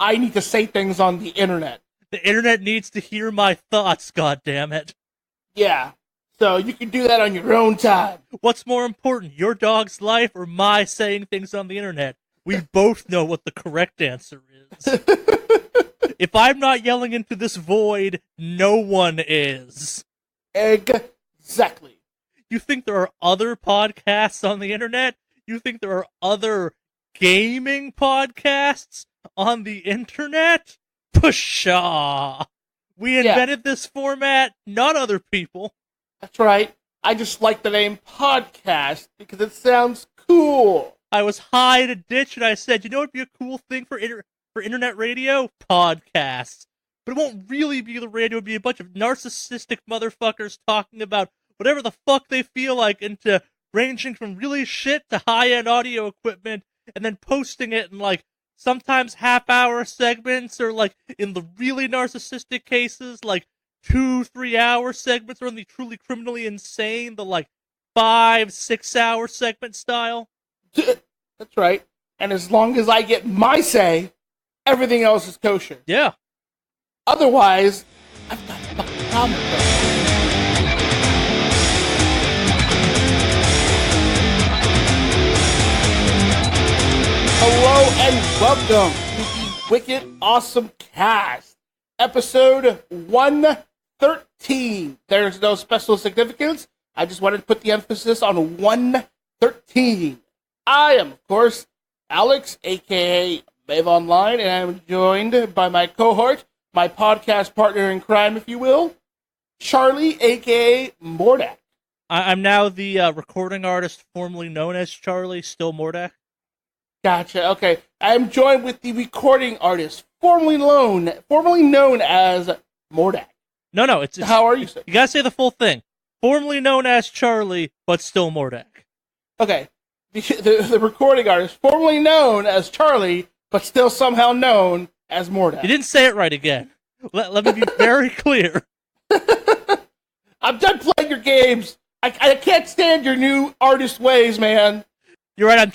I need to say things on the internet. The internet needs to hear my thoughts, goddammit. Yeah. So you can do that on your own time. What's more important, your dog's life or my saying things on the internet? We both know what the correct answer is. If I'm not yelling into this void, no one is. Exactly. You think there are other podcasts on the internet? You think there are other gaming podcasts on the internet? Pshaw. We invented this format, not other people. That's right. I just like the name podcast because it sounds cool. I was high in a ditch and I said, you know what would be a cool thing for internet radio? Podcasts. But it won't really be the radio. It would be a bunch of narcissistic motherfuckers talking about whatever the fuck they feel like, into ranging from really shit to high-end audio equipment, and then posting it in, like, sometimes half-hour segments, or, like, in the really narcissistic cases, like, 2-3 hour segments, or in the truly criminally insane, the, like, 5-6 hour segment style. That's right. And as long as I get my say, everything else is kosher. Yeah. Otherwise, I've got a fucking problem with that. Hello and welcome to the Wicked Awesome Cast, episode 113. There's no special significance. I just wanted to put the emphasis on 113. I am, of course, Alex, aka Maeve Online, and I'm joined by my cohort, my podcast partner in crime, if you will, Charlie, aka Mordak. I'm now the recording artist formerly known as Charlie, still Mordak. Gotcha. Okay, I'm joined with the recording artist formerly known as Mordak. No, it's how are you, sir? You gotta say the full thing. Formerly known as Charlie, but still Mordak. Okay, the recording artist formerly known as Charlie, but still somehow known as Mordak. You didn't say it right again. Let me be very clear. I'm done playing your games. I can't stand your new artist ways, man. You're right, I'm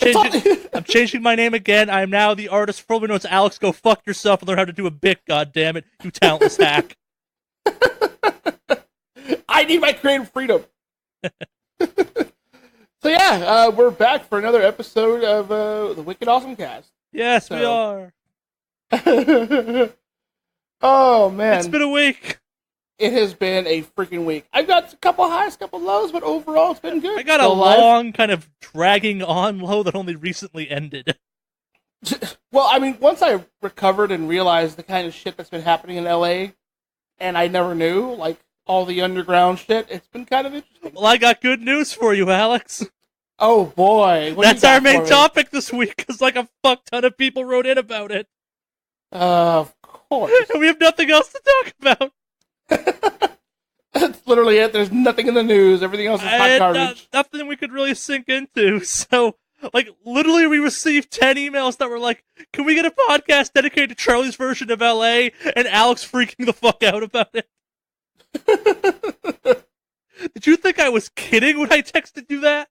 changing my name again. I am now the artist formerly known as Alex. Go fuck yourself and learn how to do a bit, goddammit, you talentless hack. I need my creative freedom. So yeah, we're back for another episode of the Wicked Awesome Cast. Yes, we are. Oh, man. It's been a week. It has been a freaking week. I've got a couple highs, a couple lows, but overall it's been good. I got a long, kind of dragging on low that only recently ended. Well, I mean, once I recovered and realized the kind of shit that's been happening in LA, and I never knew, like, all the underground shit, it's been kind of interesting. Well, I got good news for you, Alex. Oh, boy. That's our main topic this week, because, like, a fuck ton of people wrote in about it. Of course. And we have nothing else to talk about. That's literally it. There's nothing in the news. Everything else is hot garbage. Nothing we could really sink into. So, like, literally we received 10 emails that were like, can we get a podcast dedicated to Charlie's version of LA? And Alex freaking the fuck out about it. Did you think I was kidding when I texted you that?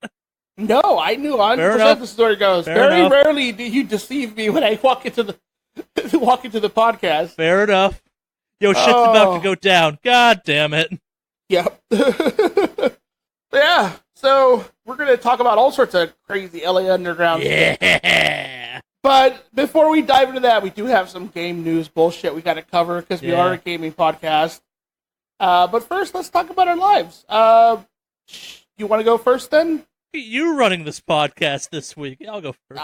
No, I knew 100% the story goes. Very rarely do you deceive me when I walk into the podcast. Fair enough. Yo, shit's about to go down. God damn it. Yep. Yeah, so we're going to talk about all sorts of crazy LA Underground stuff. But before we dive into that, we do have some game news bullshit we got to cover because we are a gaming podcast. But first, let's talk about our lives. You want to go first then? You running this podcast this week. I'll go first.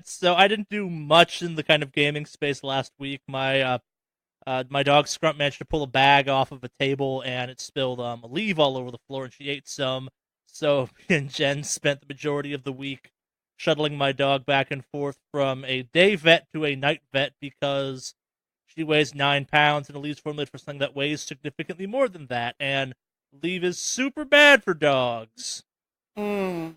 So I didn't do much in the kind of gaming space last week. My dog Scrump managed to pull a bag off of a table, and it spilled a leaf all over the floor, and she ate some. So me and Jen spent the majority of the week shuttling my dog back and forth from a day vet to a night vet because she weighs 9 pounds, and a leave's formulated for something that weighs significantly more than that, and leave is super bad for dogs. On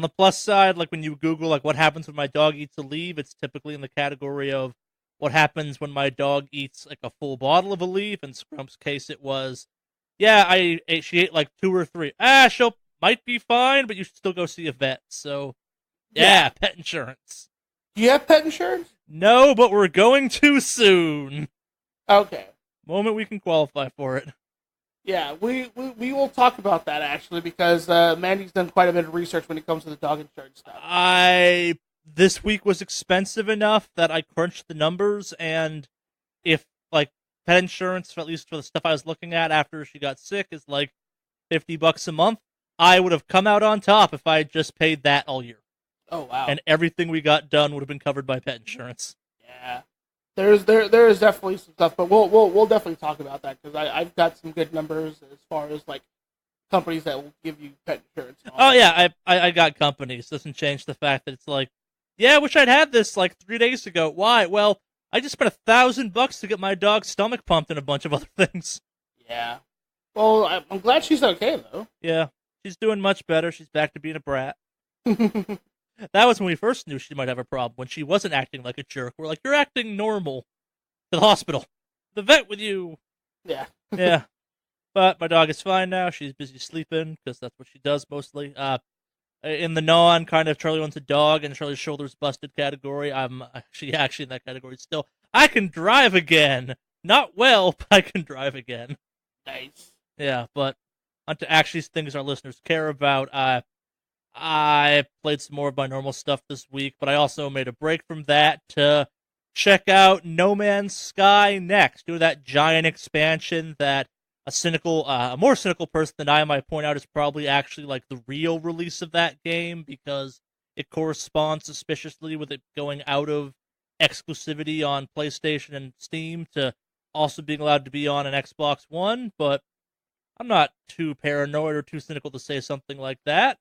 the plus side, like when you Google like what happens when my dog eats a leaf, it's typically in the category of what happens when my dog eats like a full bottle of a leaf. In Scrump's case, it was, she ate like 2 or 3. She'll might be fine, but you should still go see a vet. So, yeah. Pet insurance. Do you have pet insurance? No, but we're going to soon. Okay. Moment we can qualify for it. Yeah, we will talk about that, actually, because Mandy's done quite a bit of research when it comes to the dog insurance stuff. This week was expensive enough that I crunched the numbers, and if, like, pet insurance, for at least for the stuff I was looking at after she got sick, is like $50 a month, I would have come out on top if I had just paid that all year. Oh, wow. And everything we got done would have been covered by pet insurance. Yeah. There is definitely some stuff, but we'll definitely talk about that, because I've got some good numbers as far as, like, companies that will give you pet insurance. Oh, yeah, I got companies. Doesn't change the fact that it's like, yeah, I wish I'd had this like 3 days ago. Why? Well, I just spent $1,000 to get my dog's stomach pumped and a bunch of other things. Yeah. Well, I'm glad she's okay, though. Yeah, she's doing much better. She's back to being a brat. That was when we first knew she might have a problem, when she wasn't acting like a jerk. We're like, you're acting normal. To the hospital. The vet with you. Yeah. Yeah. But my dog is fine now. She's busy sleeping, because that's what she does mostly. In the non kind of Charlie wants a dog and Charlie's shoulders busted category, I'm actually in that category still. I can drive again. Not well, but I can drive again. Nice. Yeah, but onto actually things our listeners care about. I played some more of my normal stuff this week, but I also made a break from that to check out No Man's Sky next. Do that giant expansion that a more cynical person than I might point out is probably actually like the real release of that game, because it corresponds suspiciously with it going out of exclusivity on PlayStation and Steam to also being allowed to be on an Xbox One. But I'm not too paranoid or too cynical to say something like that.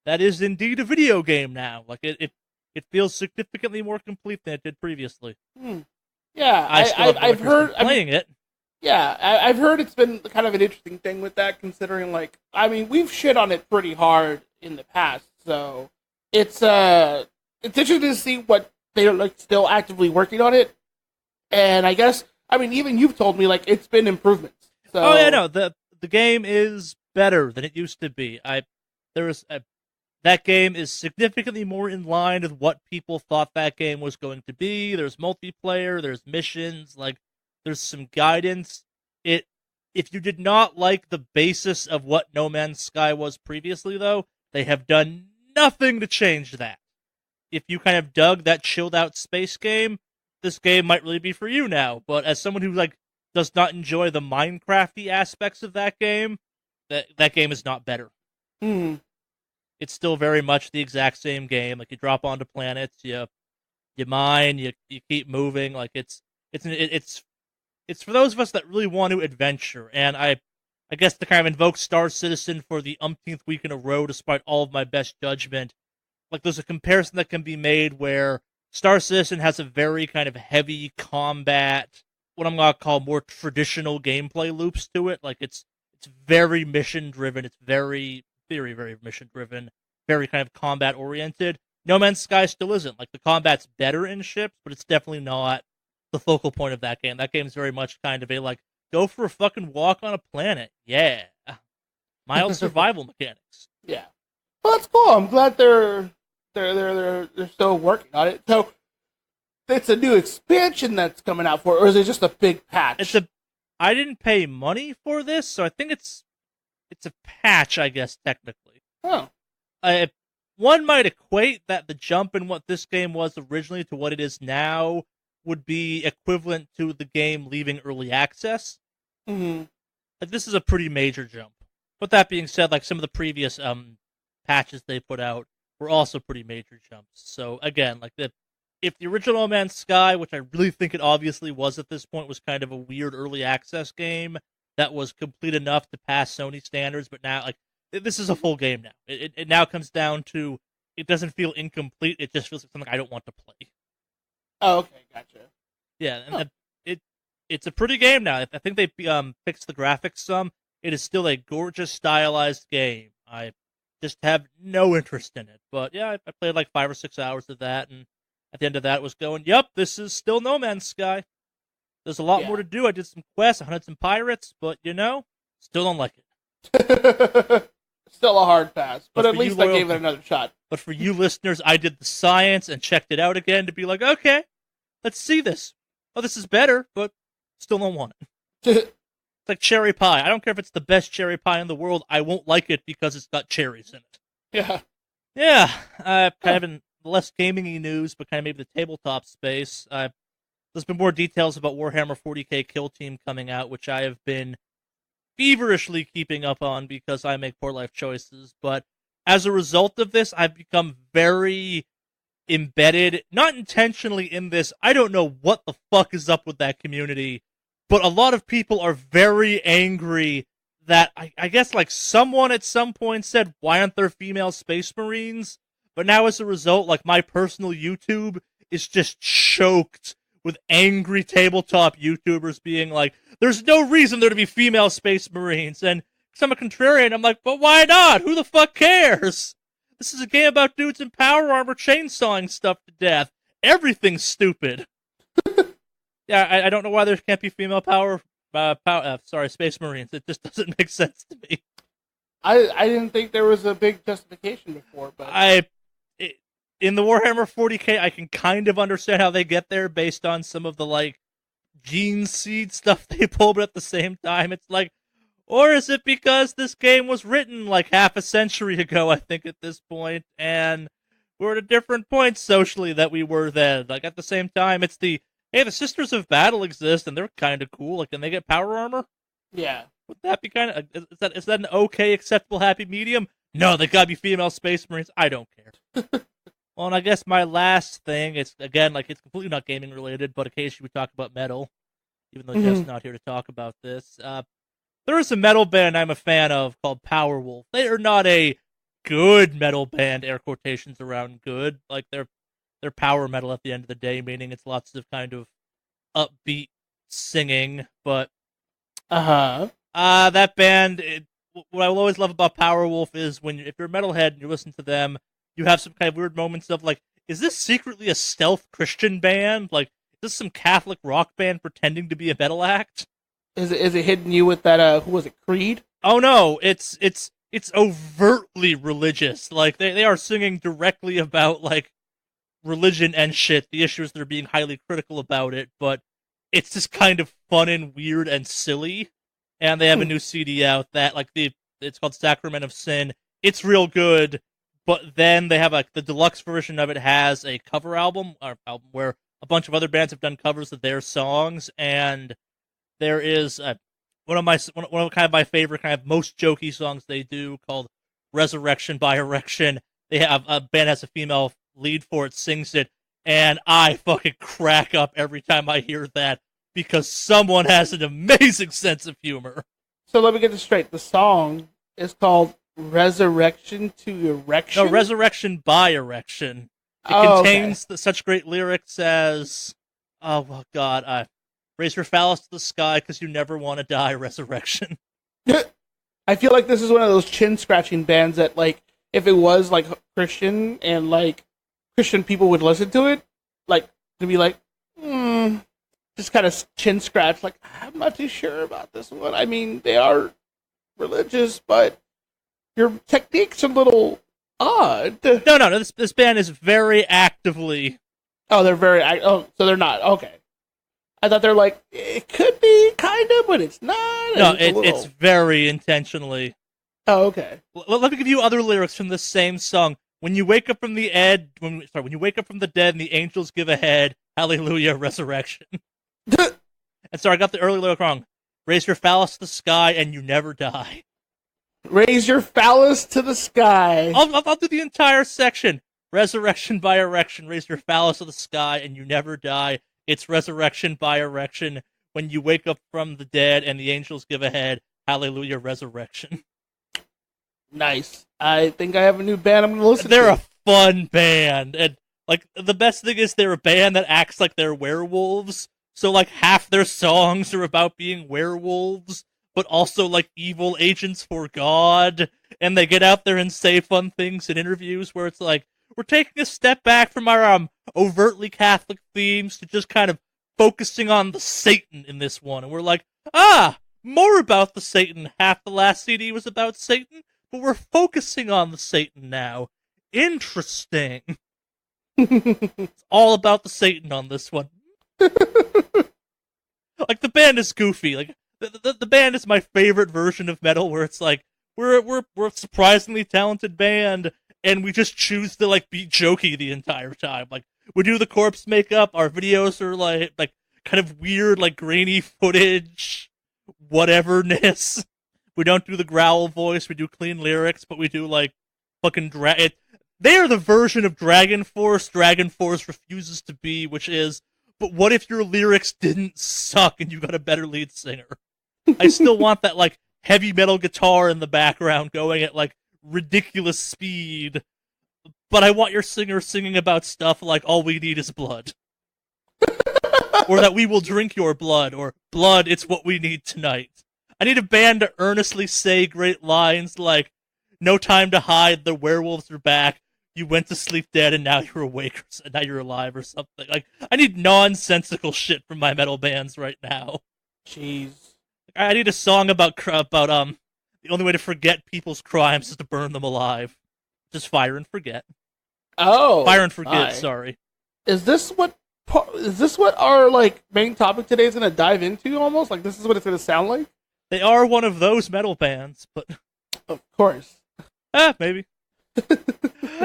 That is indeed a video game now. Like it feels significantly more complete than it did previously. Yeah, I've heard playing it. Yeah, I've heard it's been kind of an interesting thing with that, considering, like, I mean, we've shit on it pretty hard in the past, so it's interesting to see what they're like still actively working on it. And I guess, I mean, even you've told me, like, it's been improvements. So... Oh yeah, no, the game is better than it used to be. That game is significantly more in line with what people thought that game was going to be. There's multiplayer, there's missions, like, there's some guidance. If you did not like the basis of what No Man's Sky was previously, though, they have done nothing to change that. If you kind of dug that chilled-out space game, this game might really be for you now. But as someone who, like, does not enjoy the Minecraft-y aspects of that game game is not better. It's still very much the exact same game. Like, you drop onto planets, you mine, you keep moving. Like, it's for those of us that really want to adventure. And I guess to kind of invoke Star Citizen for the umpteenth week in a row, despite all of my best judgment, like, there's a comparison that can be made where Star Citizen has a very kind of heavy combat, what I'm going to call more traditional gameplay loops to it. Like, it's very mission-driven. It's very, very, very mission-driven, very kind of combat-oriented. No Man's Sky still isn't. Like, the combat's better in ships, but it's definitely not the focal point of that game. That game's very much kind of a, like, go for a fucking walk on a planet. Yeah. Mild survival mechanics. Yeah. Well, that's cool. I'm glad they're still working on it. So, it's a new expansion that's coming out for it, or is it just a big patch? I didn't pay money for this, so I think it's a patch, I guess, technically. Oh. One might equate that the jump in what this game was originally to what it is now would be equivalent to the game leaving early access. Mm-hmm. Like, this is a pretty major jump. But that being said, like, some of the previous patches they put out were also pretty major jumps. So again, like, if the original No Man's Sky, which I really think it obviously was at this point, was kind of a weird early access game that was complete enough to pass Sony standards, but now, like, this is a full game now. It now comes down to, it doesn't feel incomplete, it just feels like something I don't want to play. Oh, okay, gotcha. Yeah, and it's a pretty game now. I think they fixed the graphics some. It is still a gorgeous, stylized game. I just have no interest in it. But yeah, I played like 5 or 6 hours of that, and at the end of that was going, yep, this is still No Man's Sky. There's a lot more to do. I did some quests, I hunted some pirates, but, still don't like it. Still a hard pass, but at for you least I loyal- gave it another shot. But for you listeners, I did the science and checked it out again to be like, okay, let's see this. Oh, this is better, but still don't want it. It's like cherry pie. I don't care if it's the best cherry pie in the world. I won't like it because it's got cherries in it. Yeah. Yeah, kind of in less gaming-y news, but kind of maybe the tabletop space. There's been more details about Warhammer 40k Kill Team coming out, which I have been feverishly keeping up on because I make poor life choices. But as a result of this, I've become very embedded, not intentionally in this. I don't know what the fuck is up with that community, but a lot of people are very angry that I guess like someone at some point said, why aren't there female Space Marines? But now as a result, like my personal YouTube is just choked with angry tabletop YouTubers being like, there's no reason there to be female Space Marines. And because I'm a contrarian, I'm like, but why not? Who the fuck cares? This is a game about dudes in power armor chainsawing stuff to death. Everything's stupid. Yeah, I don't know why there can't be female Space Marines. It just doesn't make sense to me. I didn't think there was a big justification before, but in the Warhammer 40k, I can kind of understand how they get there based on some of the like gene seed stuff they pull, but at the same time, it's like, or is it because this game was written like half a century ago? I think at this point, and we're at a different point socially that we were then. Like at the same time, it's the hey, the Sisters of Battle exist, and they're kind of cool. Like, can they get power armor? Yeah. Would that be kind of is that an okay, acceptable, happy medium? No, they gotta be female Space Marines. I don't care. Well, and I guess my last thing, it's again like it's completely not gaming related, but occasionally we talk about metal, even though Jeff's not here to talk about this. There is a metal band I'm a fan of called Werewolf. They are not a good metal band, air quotations around good. Like they're power metal at the end of the day, meaning it's lots of kind of upbeat singing. But that band, what I will always love about Werewolf is if you're a metalhead and you listen to them, you have some kind of weird moments of like, is this secretly a stealth Christian band? Like, is this some Catholic rock band pretending to be a metal act? Is it hitting you with that? Who was it? Creed? Oh no, it's overtly religious. Like they are singing directly about like religion and shit. The issue is they're being highly critical about it, but it's just kind of fun and weird and silly. And they have a new CD out that like it's called Sacrament of Sin. It's real good, but then they have the deluxe version of it has a cover album where a bunch of other bands have done covers of their songs, and there is one of my favorite kind of most jokey songs they do called Resurrection by Erection. They have a band has a female lead for it, sings it, and I fucking crack up every time I hear that because someone has an amazing sense of humor. So let me get this straight. The song is called Resurrection to Erection? No, Resurrection by Erection. It contains such great lyrics as, oh, well, God, raise your phallus to the sky because you never want to die, Resurrection. I feel like this is one of those chin-scratching bands that, like, if it was, like, Christian and, like, Christian people would listen to it, like, to be like, just kind of chin-scratch, like, I'm not too sure about this one. I mean, they are religious, but your technique's a little odd. No, this band is very actively... Oh, they're very... so they're not. Okay. I thought they're like, it could be, kind of, but it's not. No, it's very intentionally. Oh, okay. Let me give you other lyrics from this same song. When you wake up from the dead, when you wake up from the dead and the angels give a head, hallelujah, resurrection. And sorry, I got the early lyric wrong. Raise your phallus to the sky and you never die. Raise your phallus to the sky. I'll do the entire section. Resurrection by erection. Raise your phallus to the sky and you never die. It's resurrection by erection. When you wake up from the dead and the angels give a head, hallelujah, resurrection. Nice. I think I have a new band I'm going to listen to. They're a fun band. And like the best thing is they're a band that acts like they're werewolves. So like half their songs are about being werewolves, but also like evil agents for God. And they get out there and say fun things in interviews where it's like, we're taking a step back from our overtly Catholic themes to just kind of focusing on the Satan in this one. And we're like, more about the Satan. Half the last CD was about Satan. but we're focusing on the Satan now. Interesting. It's all about the Satan on this one. Like, the band is goofy. Like, the band is my favorite version of metal, where it's like, we're a surprisingly talented band, and we just choose to, like, be jokey the entire time. Like, we do the corpse makeup, our videos are, like kind of weird, like, grainy footage, whateverness. We don't do the growl voice, we do clean lyrics, but we do, like, fucking they are the version of Dragon Force refuses to be, which is, but what if your lyrics didn't suck and you got a better lead singer? I still want that, like, heavy metal guitar in the background going at, like, ridiculous speed, but I want your singer singing about stuff like all we need is blood. Or that we will drink your blood, or blood, it's what we need tonight. I need a band to earnestly say great lines like, no time to hide, the werewolves are back, you went to sleep dead and now you're awake, or now you're alive, or something. Like, I need nonsensical shit from my metal bands right now. Jeez. I need a song about the only way to forget people's crimes is to burn them alive. Just fire and forget. Oh. Fire and forget, sorry. Is this what our, like, main topic today is going to dive into, almost? Like, this is what it's going to sound like? They are one of those metal bands, but... Of course. Maybe.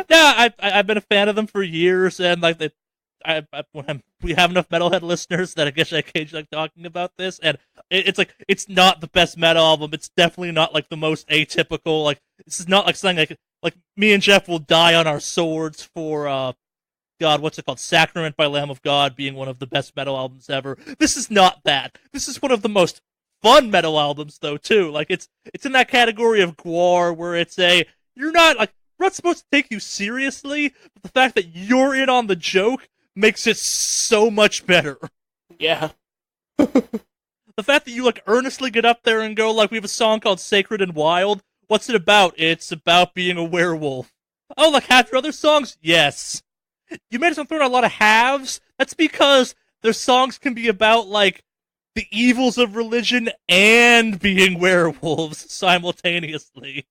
Yeah, I've been a fan of them for years, and, like, we have enough metalhead listeners that I guess I occasionally like talking about this, and it's like, it's not the best metal album, it's definitely not, like, the most atypical, like, this is not, like, something like me and Jeff will die on our swords for, God, what's it called? Sacrament by Lamb of God being one of the best metal albums ever. This is not that. This is one of the most fun metal albums, though, too. Like, it's in that category of Gwar, where it's we're not supposed to take you seriously, but the fact that you're in on the joke makes it so much better. Yeah. The fact that you, like, earnestly get up there and go, like, we have a song called Sacred and Wild. What's it about? It's about being a werewolf. Oh, like half your other songs? Yes. You made us throw in a lot of halves? That's because their songs can be about, like, the evils of religion and being werewolves simultaneously.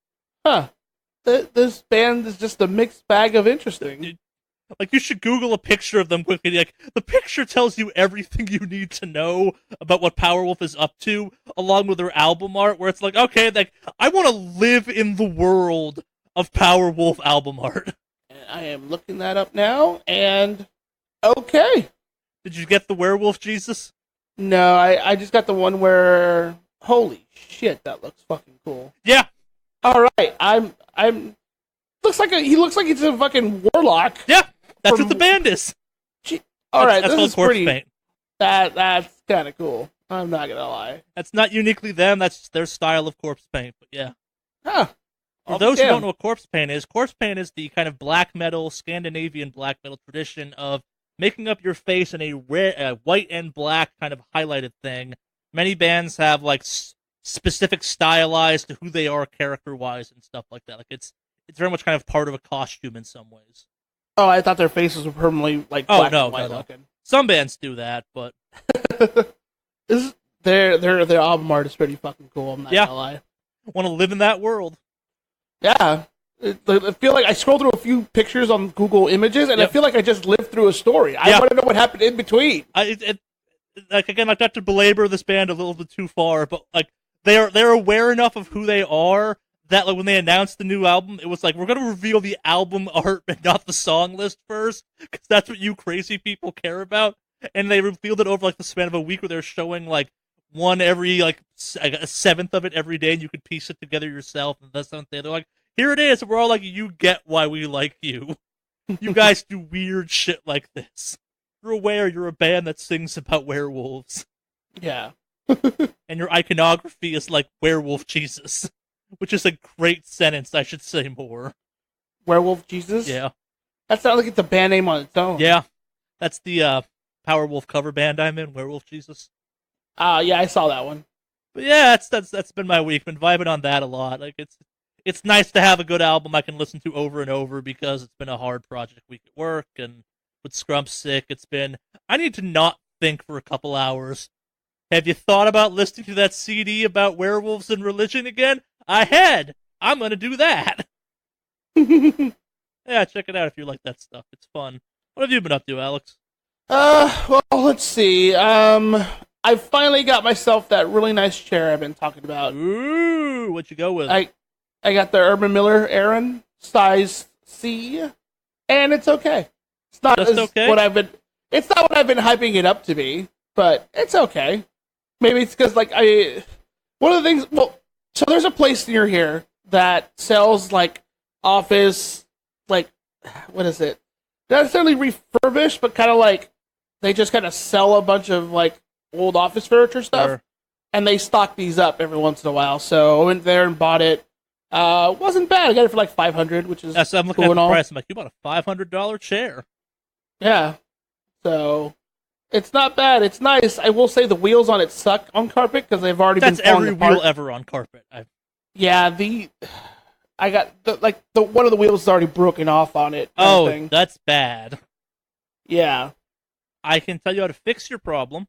Huh. This band is just a mixed bag of interesting. Like, you should Google a picture of them quickly. Like, the picture tells you everything you need to know about what Powerwolf is up to, along with their album art, where it's like, okay, like, I want to live in the world of Powerwolf album art. I am looking that up now, and okay. Did you get the Werewolf Jesus? No, I just got the one where, holy shit, that looks fucking cool. Yeah. All right, he looks like he's a fucking warlock. Yeah, that's what the band is. All right, that's this is corpse pretty. paint. That's kind of cool. I'm not gonna lie. That's not uniquely them. That's their style of corpse paint. But yeah. Huh. For those who don't know what corpse paint is the kind of black metal, Scandinavian black metal tradition of making up your face in a white and black kind of highlighted thing. Many bands have, like, specific stylized to who they are character-wise and stuff like that. Like, it's very much kind of part of a costume in some ways. Oh, I thought their faces were permanently, like, black and white looking. Some bands do that, but their album art is pretty fucking cool. I'm not gonna lie. Want to live in that world? Yeah. I feel like I scrolled through a few pictures on Google Images, and I feel like I just lived through a story. I want to know what happened in between. Like, again, like, not to belabor this band a little bit too far, but, like, they're aware enough of who they are that, like, when they announced the new album, it was like, we're going to reveal the album art and not the song list first, because that's what you crazy people care about. And they revealed it over, like, the span of a week, where they're showing, like, one every, like, a seventh of it every day, and you could piece it together yourself. And that's something they're like, here it is. And we're all like, you get why we like you. You guys do weird shit like this. You're aware you're a band that sings about werewolves. Yeah. And your iconography is like Werewolf Jesus, which is a great sentence. I should say more. Werewolf Jesus? Yeah. That sounds like it's a band name on its own. Yeah. That's the Powerwolf cover band I'm in, Werewolf Jesus. Yeah, I saw that one. But yeah, that's been my week. Been vibing on that a lot. Like, it's nice to have a good album I can listen to over and over, because it's been a hard project week at work, and with Scrump sick, I need to not think for a couple hours. Have you thought about listening to that CD about werewolves and religion again? I had. I'm going to do that. Yeah, check it out if you like that stuff. It's fun. What have you been up to, Alex? Well, let's see. I finally got myself that really nice chair I've been talking about. Ooh, what'd you go with? I got the Urban Miller Aran size C, and it's okay. It's not Just okay? It's not what I've been hyping it up to be, but it's okay. Maybe it's because one of the things. Well, so there's a place near here that sells like office, like what is it? Not necessarily refurbished, but kind of like they just kind of sell a bunch of like old office furniture stuff, Sure. and they stock these up every once in a while. So I went there and bought it. Wasn't bad. I got it for like $500, which is So I'm looking cool at the and all. price. I'm like, you bought a $500 chair. Yeah. So it's not bad. It's nice. I will say the wheels on it suck on carpet because they've already That's been falling every apart. wheel ever on carpet. Yeah, I got the one of the wheels is already broken off on it. Oh, Thing. that's bad. Yeah. I can tell you how to fix your problem.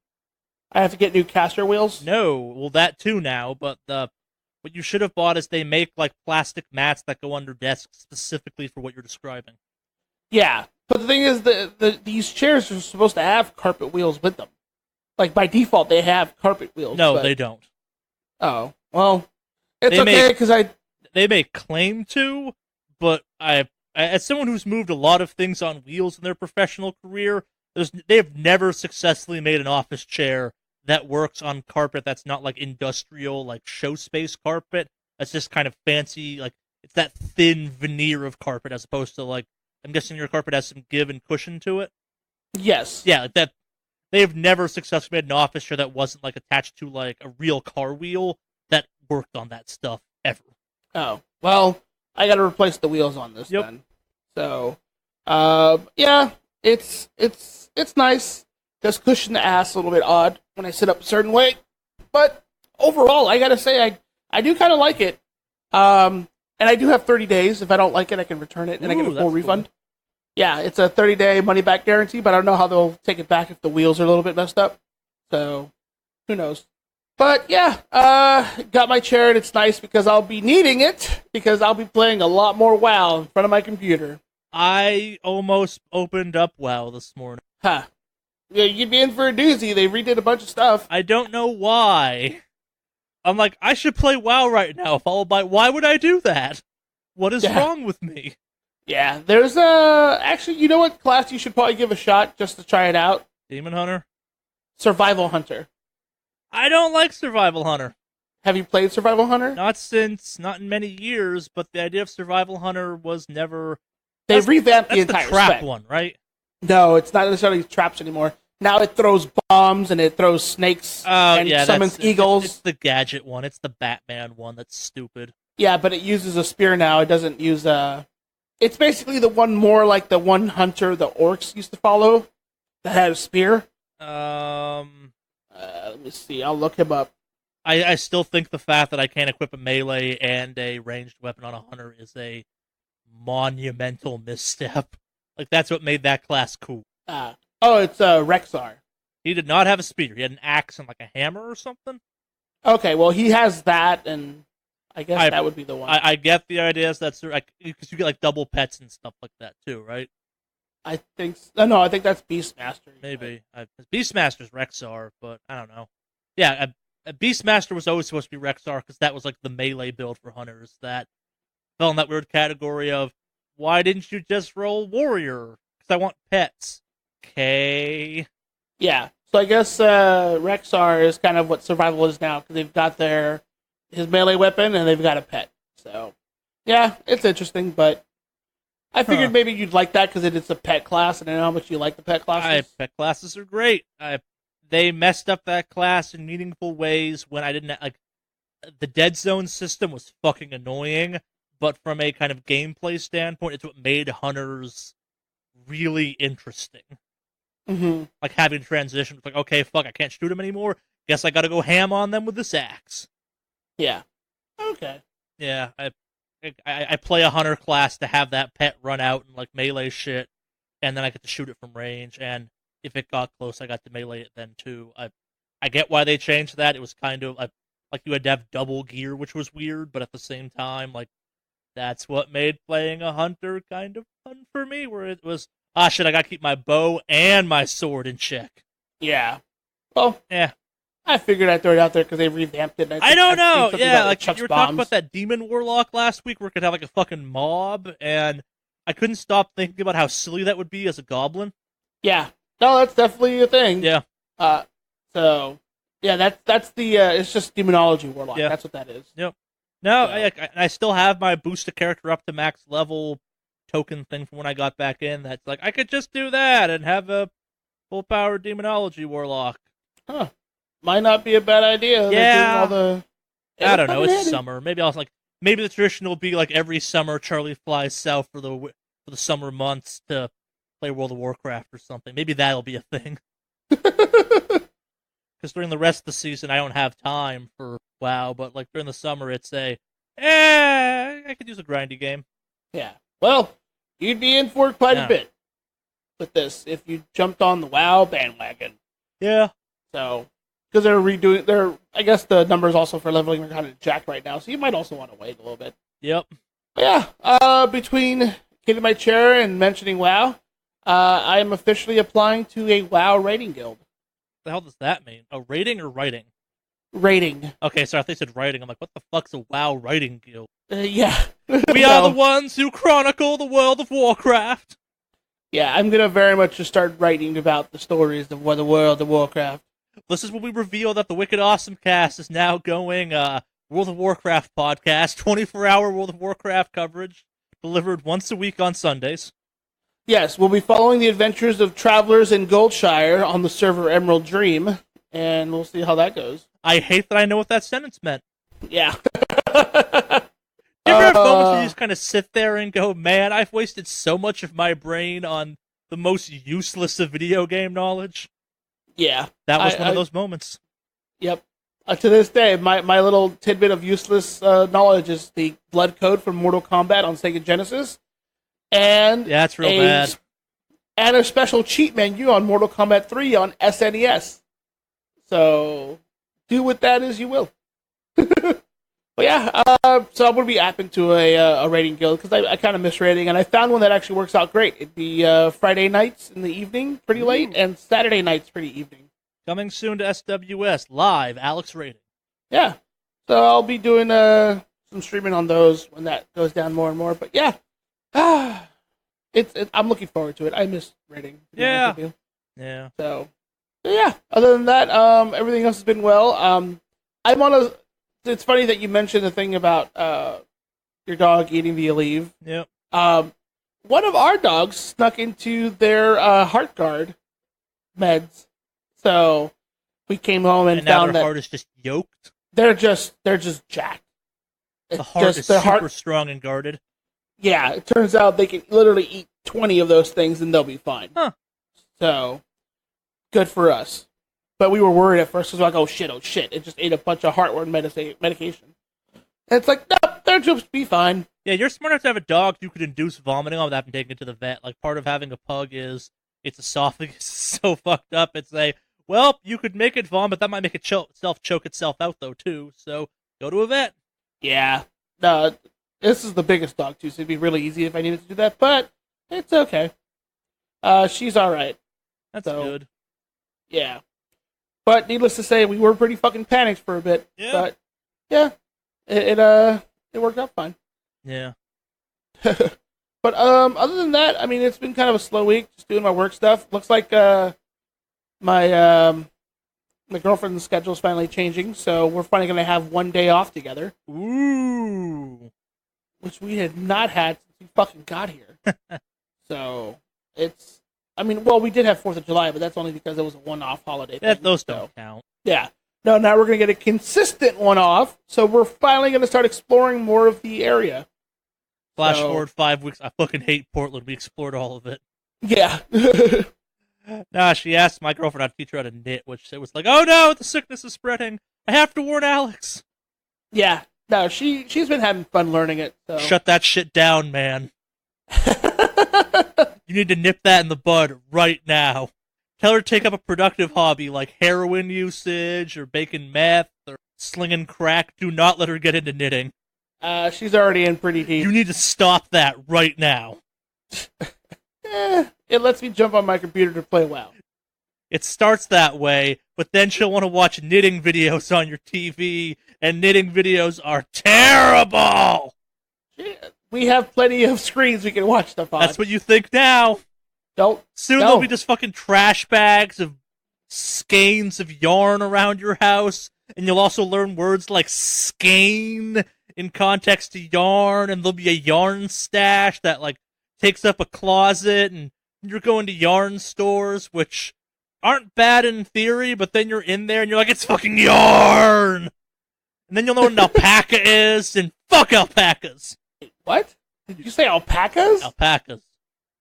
I have to get new caster wheels. No, well that too now, but what you should have bought is they make like plastic mats that go under desks specifically for what you're describing. Yeah, but the thing is, these chairs are supposed to have carpet wheels with them. Like by default, they have carpet wheels. No, but... they don't. Oh well, it's They okay because they may claim to, but as someone who's moved a lot of things on wheels in their professional career, they have never successfully made an office chair that works on carpet that's not like industrial, like show space carpet. That's just kind of fancy, like it's that thin veneer of carpet as opposed to like, I'm guessing your carpet has some give and cushion to it. Yes. Yeah, like that. They have never successfully made an office chair that wasn't like attached to like a real car wheel that worked on that stuff ever. Oh well, I got to replace the wheels on this Yep. then. So, yeah, it's nice. Does cushion the ass a little bit odd when I sit up a certain way, but overall, I gotta say I do kind of like it. And I do have 30 days. If I don't like it, I can return it and I get a Ooh, full that's cool. refund. Yeah, it's a 30-day money-back guarantee, but I don't know how they'll take it back if the wheels are a little bit messed up. So, who knows? But yeah, got my chair and it's nice because I'll be needing it because I'll be playing a lot more WoW in front of my computer. I almost opened up WoW this morning. Huh. Yeah, you'd be in for a doozy. They redid a bunch of stuff. I don't know why. I'm like, I should play WoW right now, followed by, why would I do that? What is wrong with me? Yeah, there's actually, you know what class you should probably give a shot just to try it out? Demon Hunter? Survival Hunter. I don't like Survival Hunter. Have you played Survival Hunter? Not in many years, but the idea of Survival Hunter was never... They revamped the That's entire the trap spec. one, right? No, it's not necessarily traps anymore. Now it throws bombs and it throws snakes and summons eagles. It's the gadget one. It's the Batman one. That's stupid. Yeah, but it uses a spear now. It doesn't use a... It's basically the one more like the one hunter the orcs used to follow that had a spear. Let Let me see. I'll look him up. I still think the fact that I can't equip a melee and a ranged weapon on a hunter is a monumental misstep. Like, that's what made that class cool. It's Rexar. He did not have a spear. He had an axe and like a hammer or something. Okay, well, he has that, and I guess that would be the one. I get the idea. That's like, because you get like double pets and stuff like that too, right? I think... No, I think that's Beastmaster. Maybe. Beastmaster's Rexar, but I don't know. Yeah, Beastmaster was always supposed to be Rexar because that was like the melee build for hunters that fell in that weird category of, why didn't you just roll warrior? Because I want pets. Okay. Yeah, so I guess Rexar is kind of what survival is now because they've got his melee weapon and they've got a pet. So, yeah, it's interesting, but I figured maybe you'd like that because it's a pet class, and I know how much you like the pet classes. Pet classes are great. They messed up that class in meaningful ways when I didn't like. The dead zone system was fucking annoying, but from a kind of gameplay standpoint, it's what made hunters really interesting. Mm-hmm. Like having transition, like, okay, fuck, I can't shoot them anymore. Guess I gotta go ham on them with this axe. Yeah. Okay. Yeah, I play a hunter class to have that pet run out and like melee shit, and then I get to shoot it from range. And if it got close, I got to melee it then too. I get why they changed that. It was kind of like you had to have double gear, which was weird, but at the same time, like That's what made playing a hunter kind of fun for me, where it was, shit, I gotta keep my bow and my sword in check. Yeah. Well, yeah. I figured I'd throw it out there because they revamped it. I don't know. Yeah, like Chuck's you were bombs. talking about that demon warlock last week where it could have like a fucking mob, and I couldn't stop thinking about how silly that would be as a goblin. Yeah. No, that's definitely a thing. Yeah. So, yeah, that's the, it's just demonology warlock. Yeah. That's what that is. Yep. No, So. I still have my boost a character up to max level token thing from when I got back in. That's like, I could just do that and have a full power demonology warlock. Huh. Might not be a bad idea. Yeah. I don't know. It's handy. summer. Maybe maybe the tradition will be like every summer Charlie flies south for the summer months to play World of Warcraft or something. Maybe that'll be a thing. Because during the rest of the season, I don't have time for WoW. But like during the summer, it's I could use a grindy game. Yeah. Well, you'd be in for quite a bit with this if you jumped on the WoW bandwagon. Yeah. So, because they're redoing, I guess the numbers also for leveling are kind of jacked right now, so you might also want to wait a little bit. Yep. But yeah, between getting my chair and mentioning WoW, I am officially applying to a WoW rating guild. What the hell does that mean? A rating or writing? Rating. Okay, so I think they said writing. I'm like, what the fuck's a WoW writing guild? Yeah. We are the ones who chronicle the world of Warcraft. Yeah, I'm going to very much just start writing about the stories of the world of Warcraft. This is when we reveal that the Wicked Awesome Cast is now going World of Warcraft podcast, 24-hour World of Warcraft coverage, delivered once a week on Sundays. Yes, we'll be following the adventures of travelers in Goldshire on the server Emerald Dream, and we'll see how that goes. I hate that I know what that sentence meant. Yeah. You ever have moments where you just kind of sit there and go, man, I've wasted so much of my brain on the most useless of video game knowledge? Yeah. That was one of those moments. Yep. To this day, my little tidbit of useless knowledge is the blood code from Mortal Kombat on Sega Genesis. And yeah, that's real bad. And a special cheat menu on Mortal Kombat 3 on SNES. So, do with that as you will. But yeah, so I'm going to be apping to a rating guild, because I kind of miss rating, and I found one that actually works out great. It'd be Friday nights in the evening, pretty late, and Saturday nights, pretty evening. Coming soon to SWS, live, Alex Rating. Yeah, so I'll be doing some streaming on those when that goes down more and more, but yeah. I'm looking forward to it. I miss rating. Yeah. Yeah. So, yeah, other than that, everything else has been well. I'm on a... It's funny that you mentioned the thing about your dog eating the Aleve. Yep. One of our dogs snuck into their heart guard meds. So we came home and now found their that heart is just yoked. They're just jacked. The heart is super strong and guarded. Yeah, it turns out they can literally eat 20 of those things and they'll be fine. Huh. So good for us. But we were worried at first, because we're like, oh shit, it just ate a bunch of heartworm medication. And it's like, no, they'll just be fine. Yeah, you're smart enough to have a dog you could induce vomiting on without taking it to the vet. Like, part of having a pug is its esophagus is so fucked up, it's well, you could make it vomit, that might make it choke itself out, though, too. So, go to a vet. Yeah. No, this is the biggest dog, too, so it'd be really easy if I needed to do that, but it's okay. She's alright. That's good. Yeah. But needless to say, we were pretty fucking panicked for a bit. Yeah. But yeah, it worked out fine. Yeah. But other than that, I mean, it's been kind of a slow week, just doing my work stuff. Looks like my girlfriend's schedule's finally changing, so we're finally gonna have one day off together. Ooh. Which we had not had since we fucking got here. So it's. I mean, well, we did have 4th of July, but that's only because it was a one-off holiday. Those don't count. Yeah. No, now we're going to get a consistent one-off, so we're finally going to start exploring more of the area. Flash forward 5 weeks. I fucking hate Portland. We explored all of it. Yeah. Nah, she asked my girlfriend how to teach her how to knit, which it was like, oh no, the sickness is spreading. I have to warn Alex. Yeah. No, she's been having fun learning it. So. Shut that shit down, man. You need to nip that in the bud right now. Tell her to take up a productive hobby like heroin usage or baking meth or slinging crack. Do not let her get into knitting. She's already in pretty deep. You need to stop that right now. It lets me jump on my computer to play WoW. It starts that way, but then she'll want to watch knitting videos on your TV, and knitting videos are terrible! We have plenty of screens we can watch stuff on. That's what you think now. Soon there'll be just fucking trash bags of skeins of yarn around your house, and you'll also learn words like skein in context to yarn, and there'll be a yarn stash that, like, takes up a closet, and you're going to yarn stores, which aren't bad in theory, but then you're in there and you're like, it's fucking yarn! And then you'll know what an alpaca is, and fuck alpacas! What? Did you say alpacas? Alpacas.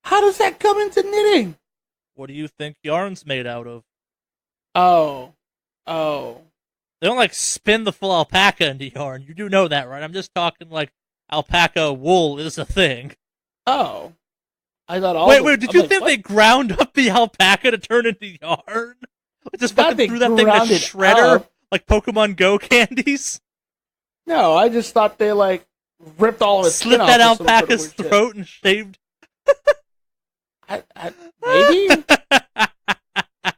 How does that come into knitting? What do you think yarn's made out of? Oh. They don't, like, spin the full alpaca into yarn. You do know that, right? I'm just talking, like, alpaca wool is a thing. Oh. I thought all Wait, did you think they ground up the alpaca to turn into yarn? Just fucking threw that thing in a shredder like Pokemon Go candies? No, I just thought they, like, ripped all of its slit that alpaca's throat and shaved. Maybe?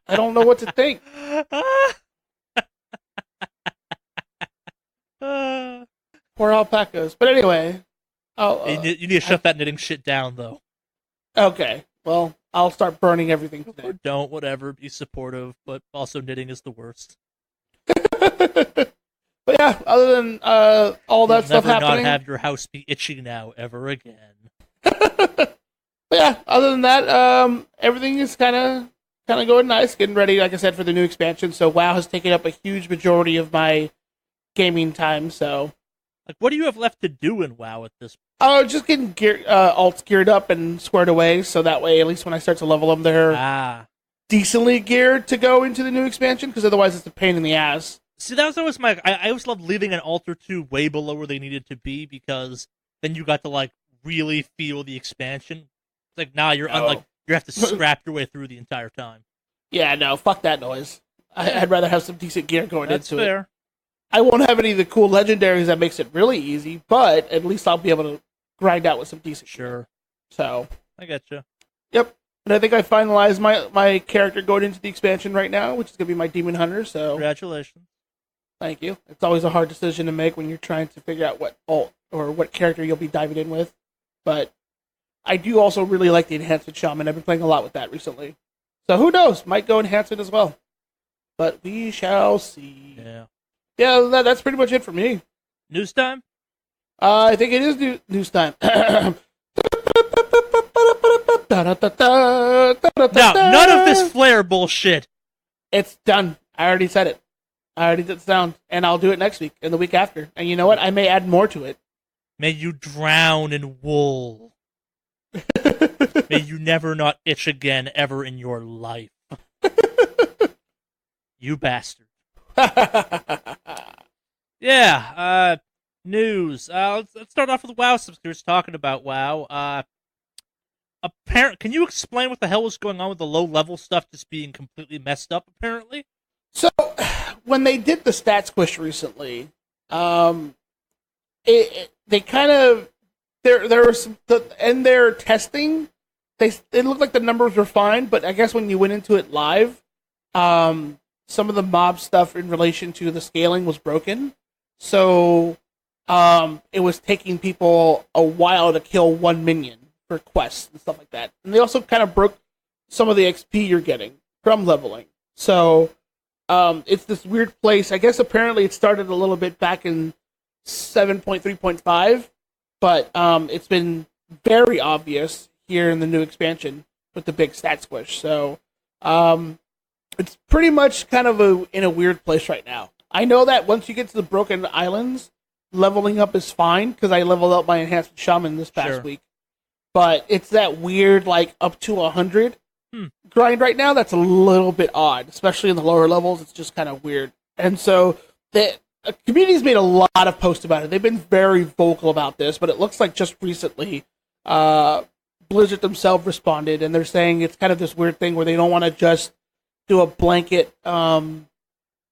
I don't know what to think. Poor alpacas. But anyway. You need to shut that knitting shit down, though. Okay. Well, I'll start burning everything today. Or don't, whatever. Be supportive, but also knitting is the worst. But yeah, other than all that stuff happening... Never not have your house be itchy now, ever again. But yeah, other than that, everything is kind of going nice. Getting ready, like I said, for the new expansion. So WoW has taken up a huge majority of my gaming time, so... Like, what do you have left to do in WoW at this point? Oh, just getting alts geared up and squared away, so that way, at least when I start to level them, they're decently geared to go into the new expansion, because otherwise it's a pain in the ass. See, that was always I always loved leaving an alt or two way below where they needed to be, because then you got to, like, really feel the expansion. It's like, nah, you have to scrap your way through the entire time. Yeah, no, fuck that noise. I'd rather have some decent gear going into fair. it. I won't have any of the cool legendaries that makes it really easy, but at least I'll be able to grind out with some decent gear. So I getcha. Yep. And I think I finalized my character going into the expansion right now, which is going to be my Demon Hunter. So congratulations. Thank you. It's always a hard decision to make when you're trying to figure out what alt or what character you'll be diving in with. But I do also really like the Enhancement Shaman. I've been playing a lot with that recently. So who knows? Might go Enhancement as well. But we shall see. Yeah, that's pretty much it for me. News time? I think it is news time. Now, none of this flare bullshit. It's done. I already said it. I already did the sound, and I'll do it next week and the week after. And you know what? I may add more to it. May you drown in wool. May you never not itch again ever in your life. You bastard. Yeah, news. Let's start off with WoW subscribers talking about WoW. Can you explain what the hell was going on with the low-level stuff just being completely messed up, apparently? So, when they did the stat squish recently, they kind of... There was some... In their testing, it looked like the numbers were fine, but I guess when you went into it live, some of the mob stuff in relation to the scaling was broken. So, it was taking people a while to kill one minion for quests and stuff like that. And they also kind of broke some of the XP you're getting from leveling. So, it's this weird place. I guess apparently it started a little bit back in 7.3.5, but it's been very obvious here in the new expansion with the big stat squish. So, it's pretty much kind of in a weird place right now. I know that once you get to the Broken Islands, leveling up is fine, because I leveled up my Enhanced Shaman this past week. But it's that weird, like, up to 100 grind right now that's a little bit odd, especially in the lower levels. It's just kind of weird. And so the community's made a lot of posts about it. They've been very vocal about this, but it looks like just recently Blizzard themselves responded, and they're saying it's kind of this weird thing where they don't want to just do a blanket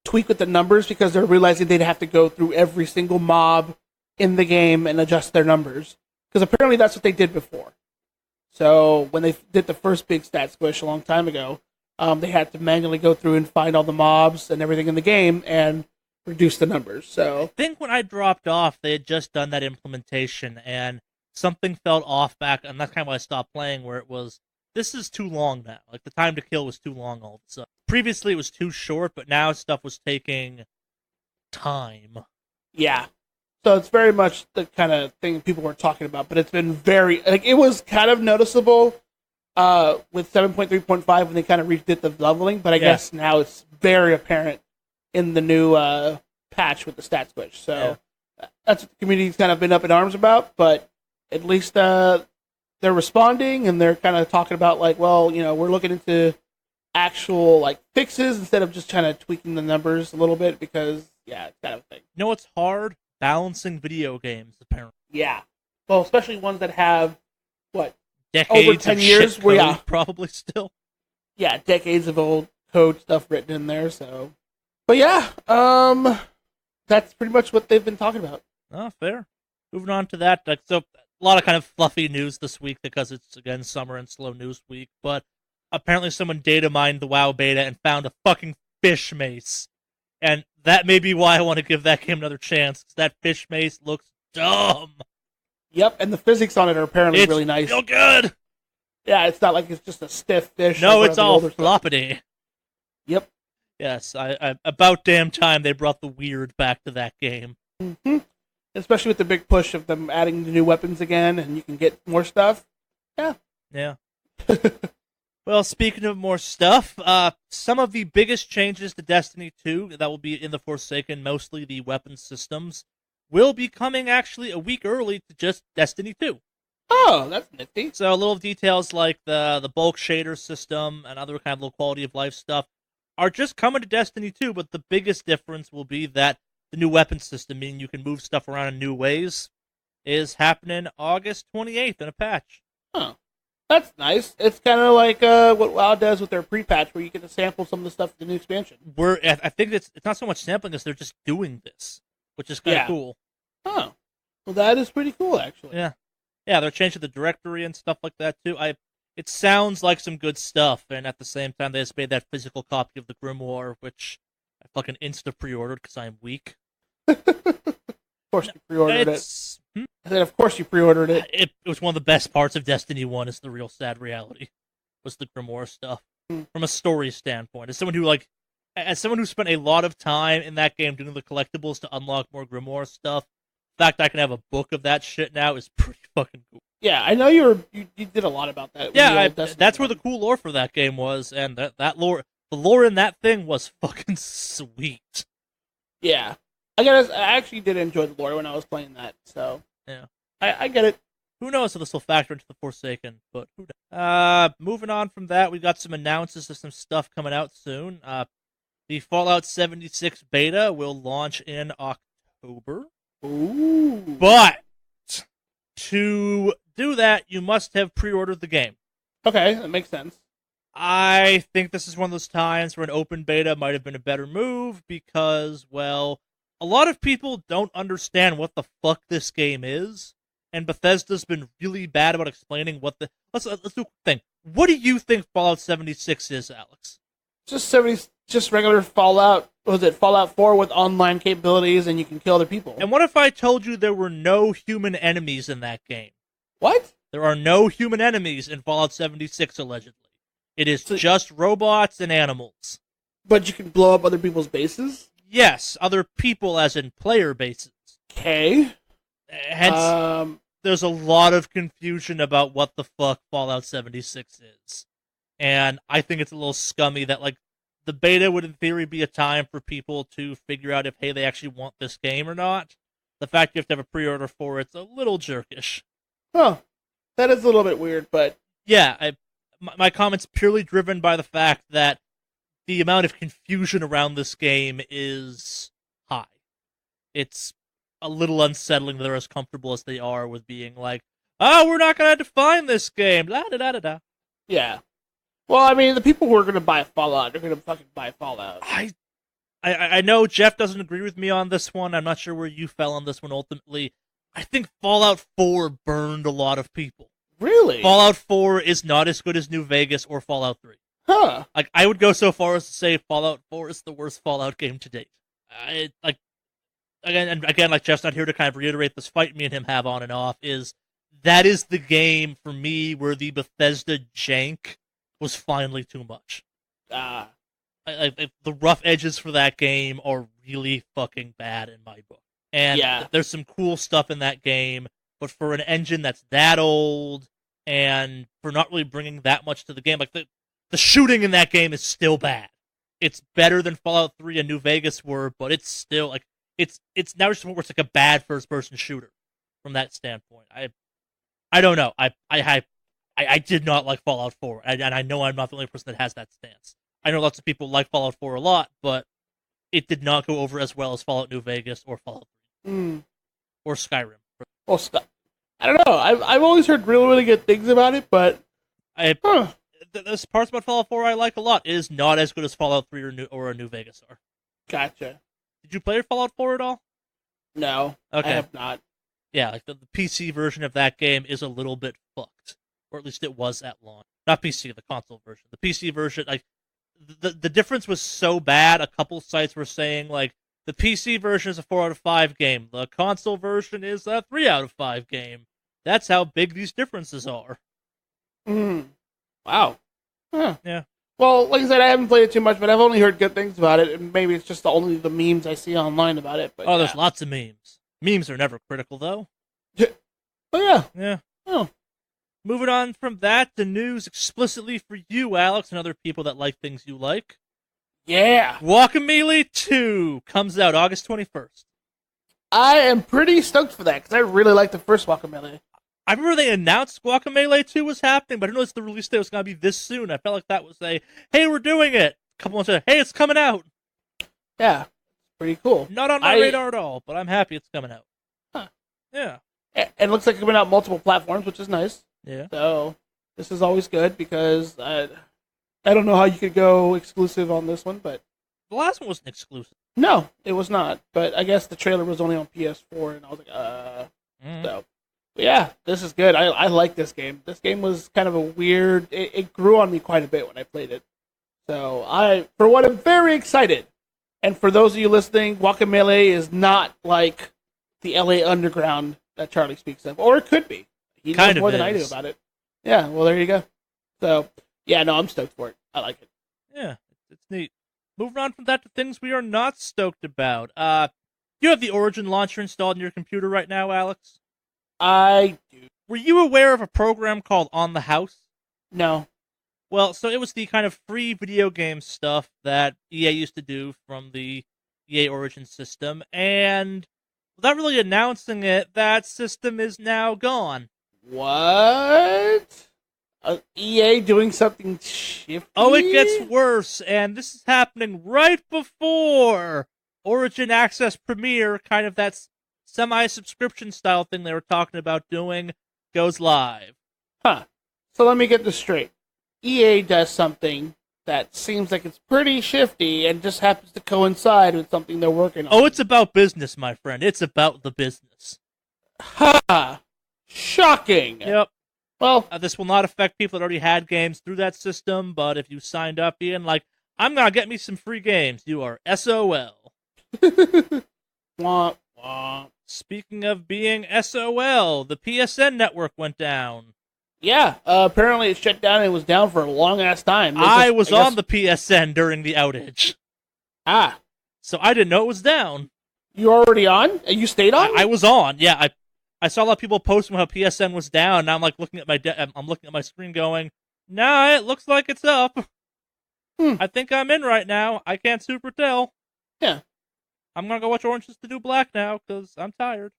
tweak with the numbers, because they're realizing they'd have to go through every single mob in the game and adjust their numbers. Because apparently that's what they did before. So when they did the first big stat squish a long time ago, they had to manually go through and find all the mobs and everything in the game and reduce the numbers. So I think when I dropped off, they had just done that implementation, and something felt off back, and that's kind of why I stopped playing, where it was, this is too long now. Like, the time to kill was too long all of a sudden. Previously, it was too short, but now stuff was taking time. yeah. So it's very much the kind of thing people were talking about, but it's been very, like, it was kind of noticeable with 7.3.5 when they kind of redid the leveling, but I guess now it's very apparent in the new patch with the stat switch. So that's what the community's kind of been up in arms about, but at least they're responding, and they're kind of talking about, like, well, you know, we're looking into actual, like, fixes instead of just kind of tweaking the numbers a little bit, because, yeah, it's kind of a thing. You know what's hard? Balancing video games, apparently. Yeah. Well, especially ones that have, what, decades over 10 of years? shit Well, code, yeah. probably still. Yeah, decades of old code stuff written in there, so. But yeah, that's pretty much what they've been talking about. Oh, fair. Moving on to that, so a lot of kind of fluffy news this week because it's, again, summer and slow news week, but apparently someone data mined the WoW beta and found a fucking fish mace. And that may be why I want to give that game another chance, because that fish mace looks dumb. Yep, and the physics on it are apparently really nice. It's real good! Yeah, it's not like it's just a stiff fish. No, like it's all floppity. Yep. Yes, I about damn time they brought the weird back to that game. Mm-hmm. Especially with the big push of them adding the new weapons again, and you can get more stuff. Yeah. Yeah. Well, speaking of more stuff, some of the biggest changes to Destiny 2 that will be in the Forsaken, mostly the weapon systems, will be coming actually a week early to just Destiny 2. Oh, that's nifty. So little details like the bulk shader system and other kind of low quality of life stuff are just coming to Destiny 2, but the biggest difference will be that the new weapon system, meaning you can move stuff around in new ways, is happening August 28th in a patch. Huh. That's nice. It's kind of like what WoW does with their pre-patch, where you get to sample some of the stuff for the new expansion. I think it's not so much sampling as they're just doing this, which is kind of cool. Oh, well, that is pretty cool, actually. Yeah, they're changing the directory and stuff like that too. It sounds like some good stuff, and at the same time, they just made that physical copy of the Grimoire, which I fucking insta pre-ordered because I'm weak. Of course you pre-ordered it. I said, of course you pre-ordered it. It was one of the best parts of Destiny 1, is the real sad reality, was the Grimoire stuff. From a story standpoint. As someone who spent a lot of time in that game doing the collectibles to unlock more Grimoire stuff, the fact I can have a book of that shit now is pretty fucking cool. Yeah, I know you did a lot about that. Yeah, that's where the cool lore for that game was, and that lore, the lore in that thing was fucking sweet. Yeah. I actually did enjoy the lore when I was playing that, so yeah, I get it. Who knows if this will factor into the Forsaken, but who knows? Moving on from that, we got some announcements of some stuff coming out soon. The Fallout 76 beta will launch in October. Ooh. But to do that, you must have pre-ordered the game. Okay, that makes sense. I think this is one of those times where an open beta might have been a better move because, well, a lot of people don't understand what the fuck this game is, and Bethesda's been really bad about explaining what the... Let's do a quick thing. What do you think Fallout 76 is, Alex? Just regular Fallout. What was it, Fallout 4 with online capabilities, and you can kill other people. And what if I told you there were no human enemies in that game? What? There are no human enemies in Fallout 76, allegedly. It is just robots and animals. But you can blow up other people's bases? Yes, other people as in player bases. Okay. Hence, there's a lot of confusion about what the fuck Fallout 76 is. And I think it's a little scummy that, like, the beta would in theory be a time for people to figure out if, hey, they actually want this game or not. The fact you have to have a pre-order for it's a little jerkish. Huh. That is a little bit weird, but... Yeah, my comment's purely driven by the fact that the amount of confusion around this game is high. It's a little unsettling that they're as comfortable as they are with being like, oh, we're not going to define this game, la-da-da-da-da. Yeah. Well, I mean, the people who are going to buy Fallout are going to fucking buy Fallout. I know Jeff doesn't agree with me on this one. I'm not sure where you fell on this one ultimately. I think Fallout 4 burned a lot of people. Really? Fallout 4 is not as good as New Vegas or Fallout 3. Huh. Like, I would go so far as to say Fallout 4 is the worst Fallout game to date. Again, like Jeff's not here to kind of reiterate this fight me and him have on and off, that is the game for me where the Bethesda jank was finally too much. The rough edges for that game are really fucking bad in my book. And there's some cool stuff in that game, but for an engine that's that old and for not really bringing that much to the game, like the shooting in that game is still bad. It's better than Fallout 3 and New Vegas were, but it's still like it's now just where it's like a bad first-person shooter from that standpoint. I don't know. I did not like Fallout 4, and I know I'm not the only person that has that stance. I know lots of people like Fallout 4 a lot, but it did not go over as well as Fallout New Vegas or Fallout 3 or Skyrim. Well, I don't know. I've always heard really, really good things about it, but there's parts about Fallout 4 I like a lot. It is not as good as Fallout 3 or New Vegas are. Gotcha. Did you play Fallout 4 at all? No, okay. I have not. Yeah, like the PC version of that game is a little bit fucked, or at least it was at launch. Not PC, the console version. The PC version, like the difference was so bad. A couple sites were saying like the PC version is a 4 out of 5 game. The console version is a 3 out of 5 game. That's how big these differences are. Wow. Huh. Yeah. Well, like I said, I haven't played it too much, but I've only heard good things about it, and maybe it's just only the memes I see online about it. But there's lots of memes. Memes are never critical, though. Oh, yeah. Yeah. Oh. Moving on from that to news explicitly for you, Alex, and other people that like things you like. Yeah. Guacamelee 2 comes out August 21st. I am pretty stoked for that, because I really like the first Guacamelee. I remember they announced Guacamelee 2 was happening, but I didn't know the release date was going to be this soon. I felt like that was hey, we're doing it. A couple months later, hey, it's coming out. Yeah, pretty cool. Not on my radar at all, but I'm happy it's coming out. Huh. Yeah. It looks like it's coming out multiple platforms, which is nice. Yeah. So, this is always good, because I don't know how you could go exclusive on this one, but... The last one wasn't exclusive. No, it was not. But I guess the trailer was only on PS4, and I was like, So... But yeah, this is good. I like this game. This game was kind of a weird... It grew on me quite a bit when I played it. So, for what I'm very excited. And for those of you listening, Guacamelee is not like the LA Underground that Charlie speaks of. Or it could be. He knows more than I do about it. Yeah, well, there you go. So, yeah, no, I'm stoked for it. I like it. Yeah, it's neat. Moving on from that to things we are not stoked about. You have the Origin launcher installed in your computer right now, Alex? I do. Were you aware of a program called On the House? No. Well, so it was the kind of free video game stuff that EA used to do from the EA Origin system, and without really announcing it, that system is now gone. What? EA doing something shifty? Oh, it gets worse, and this is happening right before Origin Access Premier, kind of that semi-subscription style thing they were talking about doing, goes live. Huh. So let me get this straight. EA does something that seems like it's pretty shifty and just happens to coincide with something they're working on. Oh, it's about business, my friend. It's about the business. Ha! Shocking! Yep. Well, this will not affect people that already had games through that system, but if you signed up in, like, I'm gonna get me some free games, you are SOL. Wah, wah. Speaking of being SOL, the PSN network went down. Yeah, apparently it shut down and it was down for a long-ass time. I was on the PSN during the outage. Ah. So I didn't know it was down. You were already on? You stayed on? I was on, yeah. I saw a lot of people posting how PSN was down, and I'm like looking at I'm looking at my screen going, nah, it looks like it's up. I think I'm in right now. I can't super tell. Yeah. I'm gonna go watch Orange is the New Black now, because I'm tired.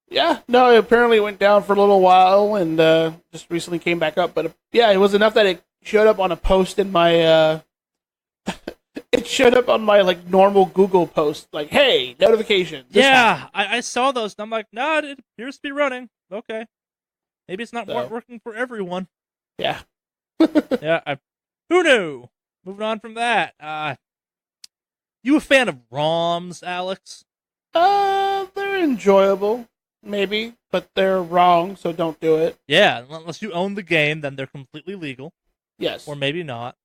Yeah, no, apparently it went down for a little while, and just recently came back up, but yeah, it was enough that it showed up on a post in my, it showed up on my, like, normal Google post, like, hey, notifications. Yeah, I saw those, and I'm like, nah, it appears to be running. Okay. Maybe it's not working for everyone. Yeah. Yeah, who knew? Moving on from that, you a fan of ROMs, Alex? They're enjoyable, maybe, but they're wrong, so don't do it. Yeah, unless you own the game, then they're completely legal. Yes. Or maybe not.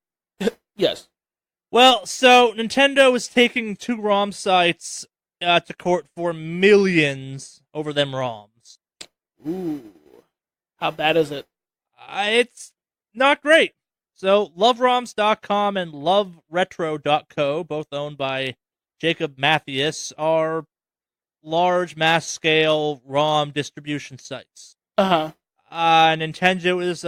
Yes. Well, so Nintendo is taking 2 ROM sites to court for millions over them ROMs. Ooh. How bad is it? It's not great. So, LoveRoms.com and LoveRetro.co, both owned by Jacob Mathias, are large, mass-scale ROM distribution sites. Uh-huh. Nintendo is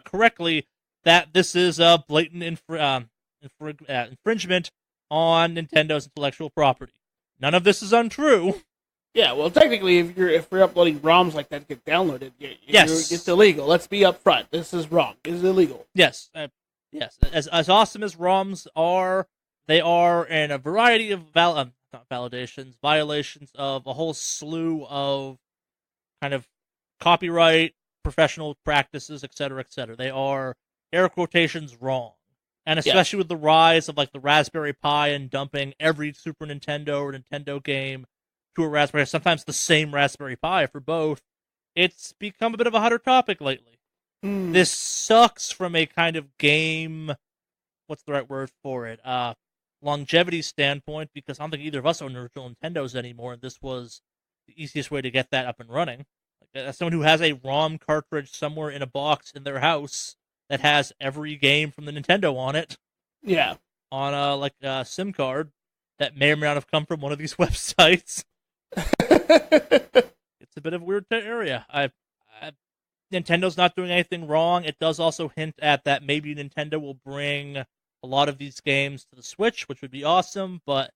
correctly, that this is a blatant infringement on Nintendo's intellectual property. None of this is untrue. Yeah, well, technically, if we're uploading ROMs like that to get downloaded, yes, it's illegal. Let's be upfront. This is wrong. It's illegal. Yes, yes. As awesome as ROMs are, they are in a variety of violations of a whole slew of kind of copyright, professional practices, etc., etc. They are air quotations wrong. And especially with the rise of like the Raspberry Pi and dumping every Super Nintendo or Nintendo game to a Raspberry, sometimes the same Raspberry Pi for both, it's become a bit of a hotter topic lately. This sucks from a kind of game, what's the right word for it, longevity standpoint, because I don't think either of us own original Nintendos anymore, and this was the easiest way to get that up and running. Like, as someone who has a ROM cartridge somewhere in a box in their house that has every game from the Nintendo on it, on a SIM card that may or may not have come from one of these websites. It's a bit of a weird area. Nintendo's not doing anything wrong. It does also hint at that maybe Nintendo will bring a lot of these games to the Switch, which would be awesome, but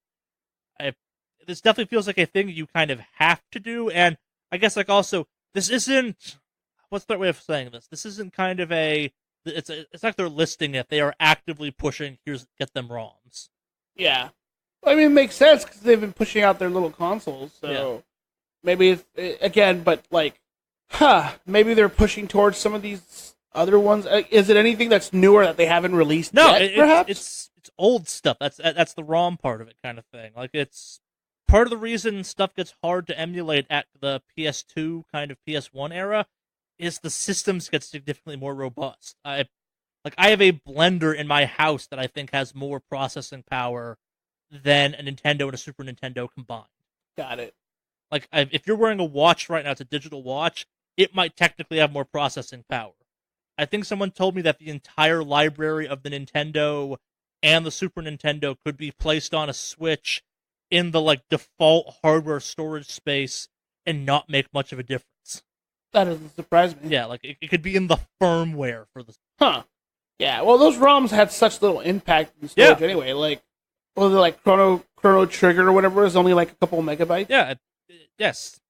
this definitely feels like a thing you kind of have to do, and I guess like also, this isn't, what's the right way of saying this? This isn't kind of it's like they're listing it. They are actively pushing, get them ROMs. Yeah. I mean, it makes sense because they've been pushing out their little consoles, so maybe maybe they're pushing towards some of these other ones. Is it anything that's newer that they haven't released yet, perhaps? It's old stuff. That's the ROM part of it kind of thing. Like, it's part of the reason stuff gets hard to emulate at the PS2 kind of PS1 era is the systems get significantly more robust. I have a blender in my house that I think has more processing power than a Nintendo and a Super Nintendo combined. Got it. Like, if you're wearing a watch right now, it's a digital watch, it might technically have more processing power. I think someone told me that the entire library of the Nintendo and the Super Nintendo could be placed on a Switch in the default hardware storage space and not make much of a difference. That doesn't surprise me. Yeah, it could be in the firmware for the... Huh. Yeah, well, those ROMs had such little impact in storage anyway. Chrono Trigger or whatever is only a couple of megabytes. Yeah, yes.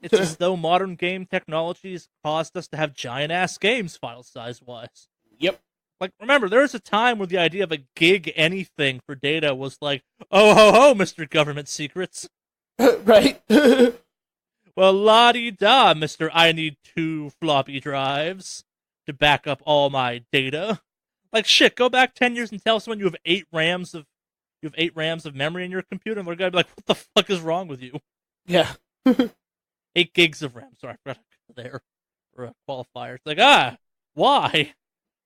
It's as though modern game technologies caused us to have giant-ass games file size-wise. Yep. Remember, there was a time where the idea of a gig anything for data was like, oh ho ho, Mr. Government Secrets. Right. Well, la-di-da, Mr. I need 2 floppy drives to back up all my data. Shit, go back 10 years and tell someone you have 8 RAMs of memory in your computer, and they're gonna be like, what the fuck is wrong with you? Yeah. 8 gigs of RAM. Sorry, I forgot to go there for a qualifier. It's why?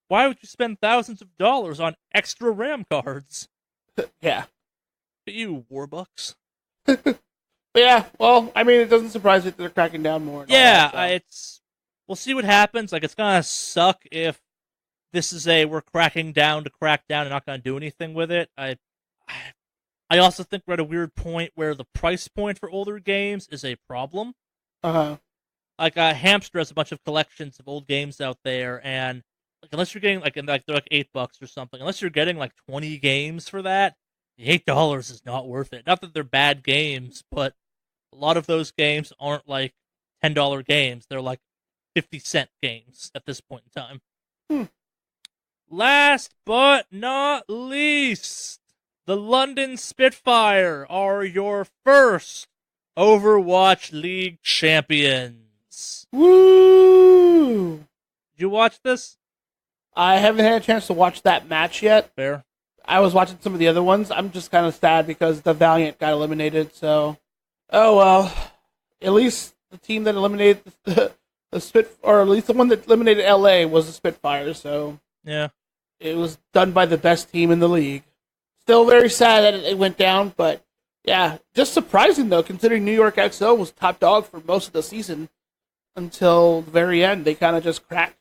Why would you spend thousands of dollars on extra RAM cards? Yeah. But you, Warbucks. Yeah, well, I mean, it doesn't surprise me that they're cracking down more. We'll see what happens. It's gonna suck if this is we're cracking down to crack down and not gonna do anything with it. I also think we're at a weird point where the price point for older games is a problem. Hamster has a bunch of collections of old games out there, and unless you're getting they're $8 or something, unless you're getting 20 games for that, the $8 is not worth it. Not that they're bad games, but a lot of those games aren't $10 games. They're 50-cent games at this point in time. Last but not least, the London Spitfire are your first Overwatch League champions. Woo! Did you watch this? I haven't had a chance to watch that match yet. Fair. I was watching some of the other ones. I'm just kind of sad because the Valiant got eliminated. So, oh well. At least the team that eliminated the Spit, or at least the one that eliminated LA was the Spitfire. So Yeah. it was done by the best team in the league. Still very sad that it went down, but yeah, just surprising though, considering New York XO was top dog for most of the season until the very end. They kind of just cracked.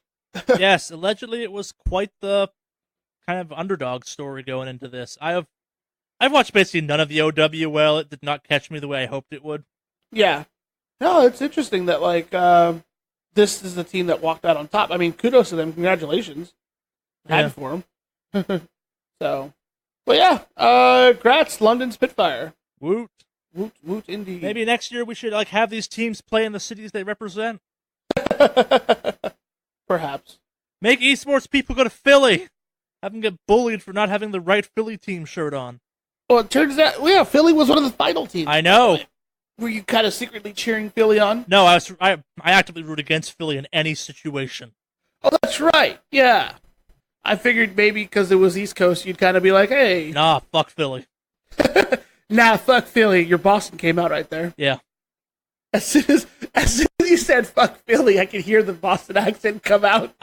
Yes, allegedly it was quite the kind of underdog story going into this. I've watched basically none of the OWL. It did not catch me the way I hoped it would. Yeah. No, it's interesting that this is the team that walked out on top. I mean, kudos to them. Congratulations. Happy for them. So, but yeah, congrats, London Spitfire. Woot. Woot, woot, indeed. Maybe next year we should have these teams play in the cities they represent. Perhaps. Make esports people go to Philly. Have them get bullied for not having the right Philly team shirt on. Well, it turns out, Philly was one of the final teams. I know. Were you kind of secretly cheering Philly on? No, I actively root against Philly in any situation. Oh, that's right. Yeah. I figured maybe because it was East Coast, you'd kind of be like, hey. Nah, fuck Philly. Nah, fuck Philly. Your Boston came out right there. Yeah. As soon as you said fuck Philly, I could hear the Boston accent come out.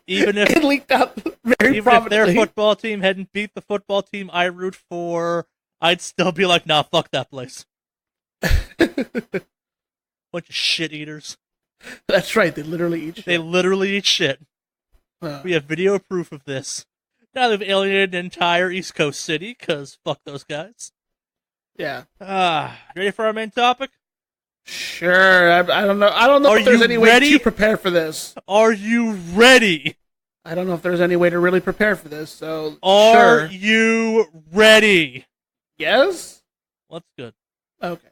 Even if it leaked out very prominently. If their football team hadn't beat the football team I root for, I'd still be like, nah, fuck that place. Bunch of shit eaters. That's right. They literally eat shit. They literally eat shit. We have video proof of this. Now they've alienated an entire East Coast city, because fuck those guys. Yeah. Ready for our main topic? Sure. I don't know. I don't know if there's any way to prepare for this. Are you ready? I don't know if there's any way to really prepare for this, so Are you ready? Yes? Well, that's good. Okay.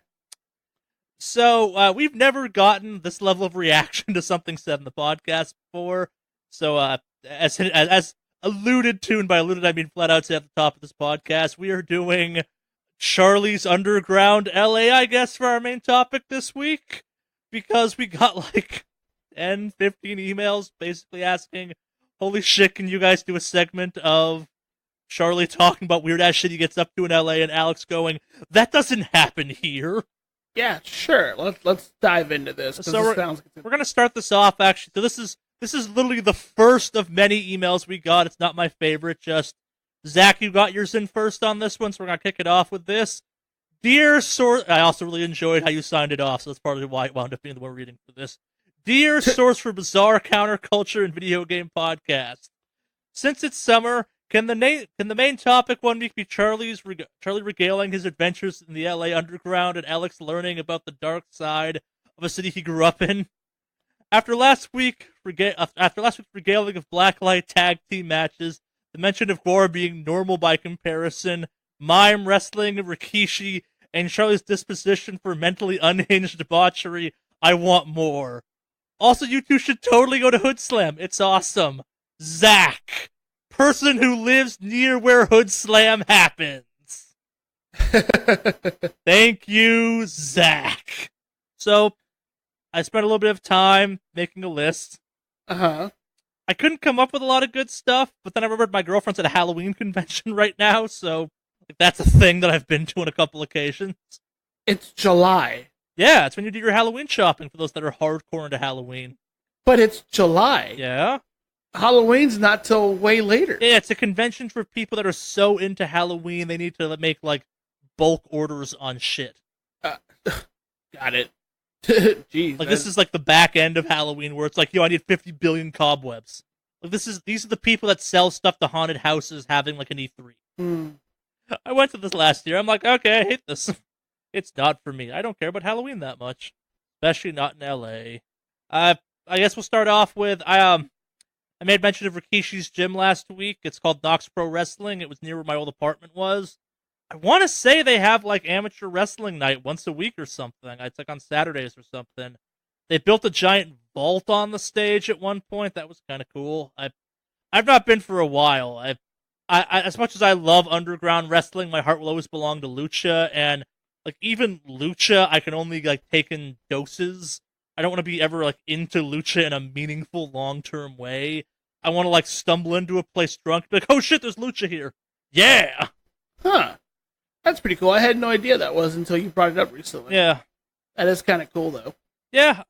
So, we've never gotten this level of reaction to something said in the podcast before. So, as alluded to, and by alluded I mean flat out said at the top of this podcast, we are doing Charlie's Underground LA, I guess, for our main topic this week. Because we got 10, 15 emails basically asking, holy shit, can you guys do a segment of Charlie talking about weird ass shit he gets up to in LA, and Alex going, that doesn't happen here. Yeah, sure. Let's dive into this. So we're going to start this off, actually. So this is literally the first of many emails we got. It's not my favorite. Just, Zach, you got yours in first on this one, so we're going to kick it off with this. Dear source, I also really enjoyed how you signed it off, so that's partly why it wound up being the one we're reading for this. Dear source for bizarre counterculture and video game podcast. Since it's summer, can the main topic one week be Charlie regaling his adventures in the LA underground and Alex learning about the dark side of a city he grew up in? After last week's regaling of blacklight tag team matches, the mention of gore being normal by comparison, mime wrestling, Rikishi, and Charlie's disposition for mentally unhinged debauchery, I want more. Also, you two should totally go to Hood Slam. It's awesome. Zach, person who lives near where Hood Slam happens. Thank you, Zach. So, I spent a little bit of time making a list. Uh-huh. I couldn't come up with a lot of good stuff, but then I remembered my girlfriend's at a Halloween convention right now, so that's a thing that I've been to on a couple occasions. It's July. Yeah, it's when you do your Halloween shopping for those that are hardcore into Halloween. But it's July. Yeah. Halloween's not till way later. Yeah, it's a convention for people that are so into Halloween they need to make bulk orders on shit. Got it. Jeez. This is the back end of Halloween where it's I need 50 billion cobwebs. These are the people that sell stuff to haunted houses having an E3. I went to this last year. I'm okay, I hate this. It's not for me. I don't care about Halloween that much, especially not in LA. I guess we'll start off with I made mention of Rikishi's gym last week. It's called Knox Pro Wrestling. It was near where my old apartment was. I want to say they have amateur wrestling night once a week or something. It's on Saturdays or something. They built a giant vault on the stage at one point. That was kind of cool. I've not been for a while. I as much as I love underground wrestling, my heart will always belong to Lucha, and even Lucha, I can only take in doses. I don't want to be ever into Lucha in a meaningful long-term way. I want to stumble into a place drunk, oh shit, there's Lucha here. Yeah. Huh. That's pretty cool. I had no idea that was until you brought it up recently. Yeah. That is kind of cool, though. Yeah,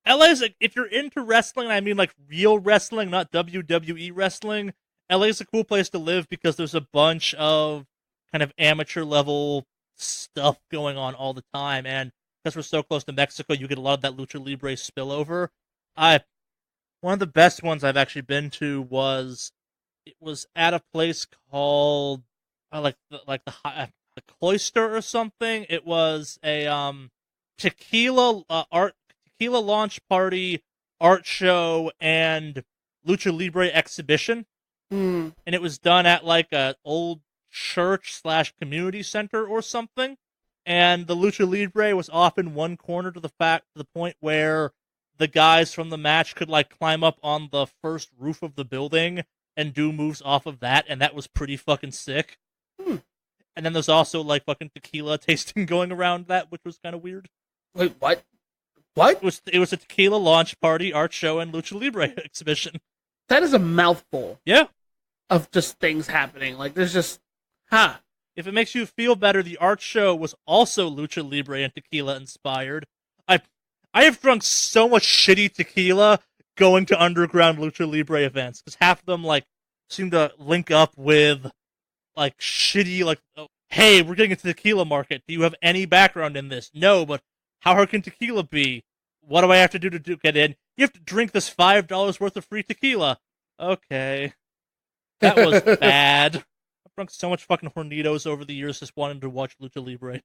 LA's like, if you're into wrestling, I mean like real wrestling, not WWE wrestling, LA's a cool place to live because there's a bunch of kind of amateur level stuff going on all the time, and because we're so close to Mexico, you get a lot of that lucha libre spillover. One of the best ones I've actually been to was at a place called the Cloister or something. It was a tequila launch party, art show, and lucha libre exhibition. Mm. And it was done at like a old church/community center or something. And the lucha libre was off in one corner to the point where the guys from the match could like climb up on the first roof of the building and do moves off of that, and that was pretty fucking sick. And then there's also like fucking tequila tasting going around that, which was kind of weird. Wait, what? What? It was a tequila launch party, art show, and lucha libre exhibition. That is a mouthful. Yeah. Of just things happening. Like, there's just, huh. If it makes you feel better, the art show was also lucha libre and tequila inspired. I have drunk so much shitty tequila going to underground lucha libre events, because half of them like seem to link up with like shitty, like, oh, hey, we're getting into the tequila market. Do you have any background in this? No, but how hard can tequila be? What do I have to do to get in? You have to drink this $5 worth of free tequila. Okay. That was bad. I've drunk so much fucking Hornitos over the years just wanting to watch Lucha Libre.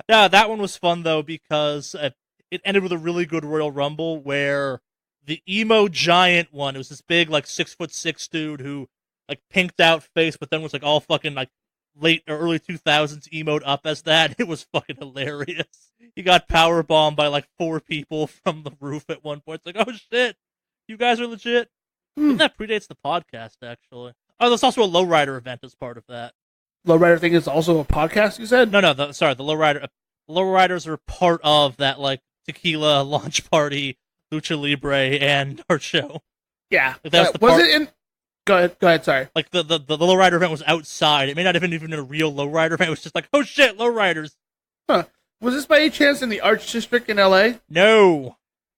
Yeah, that one was fun, though, because it ended with a really good Royal Rumble where the emo giant one, it was this big, like, 6'6" dude who, like, pinked out face, but then was, like, all fucking, like, late or early 2000s emoed up as that. It was fucking hilarious. He got powerbombed by, like, 4 people from the roof at one point. It's like, oh, shit, you guys are legit. And that predates the podcast, actually. Oh, there's also a lowrider event as part of that. Lowrider thing is also a podcast, you said? No, the lowriders are part of that, like, tequila launch party, lucha libre, and our show. Yeah. Like, was it in... Go ahead, sorry. Like, the lowrider event was outside. It may not have been even a real lowrider event. It was just like, oh shit, lowriders. Huh. Was this by any chance in the Arts District in LA? No.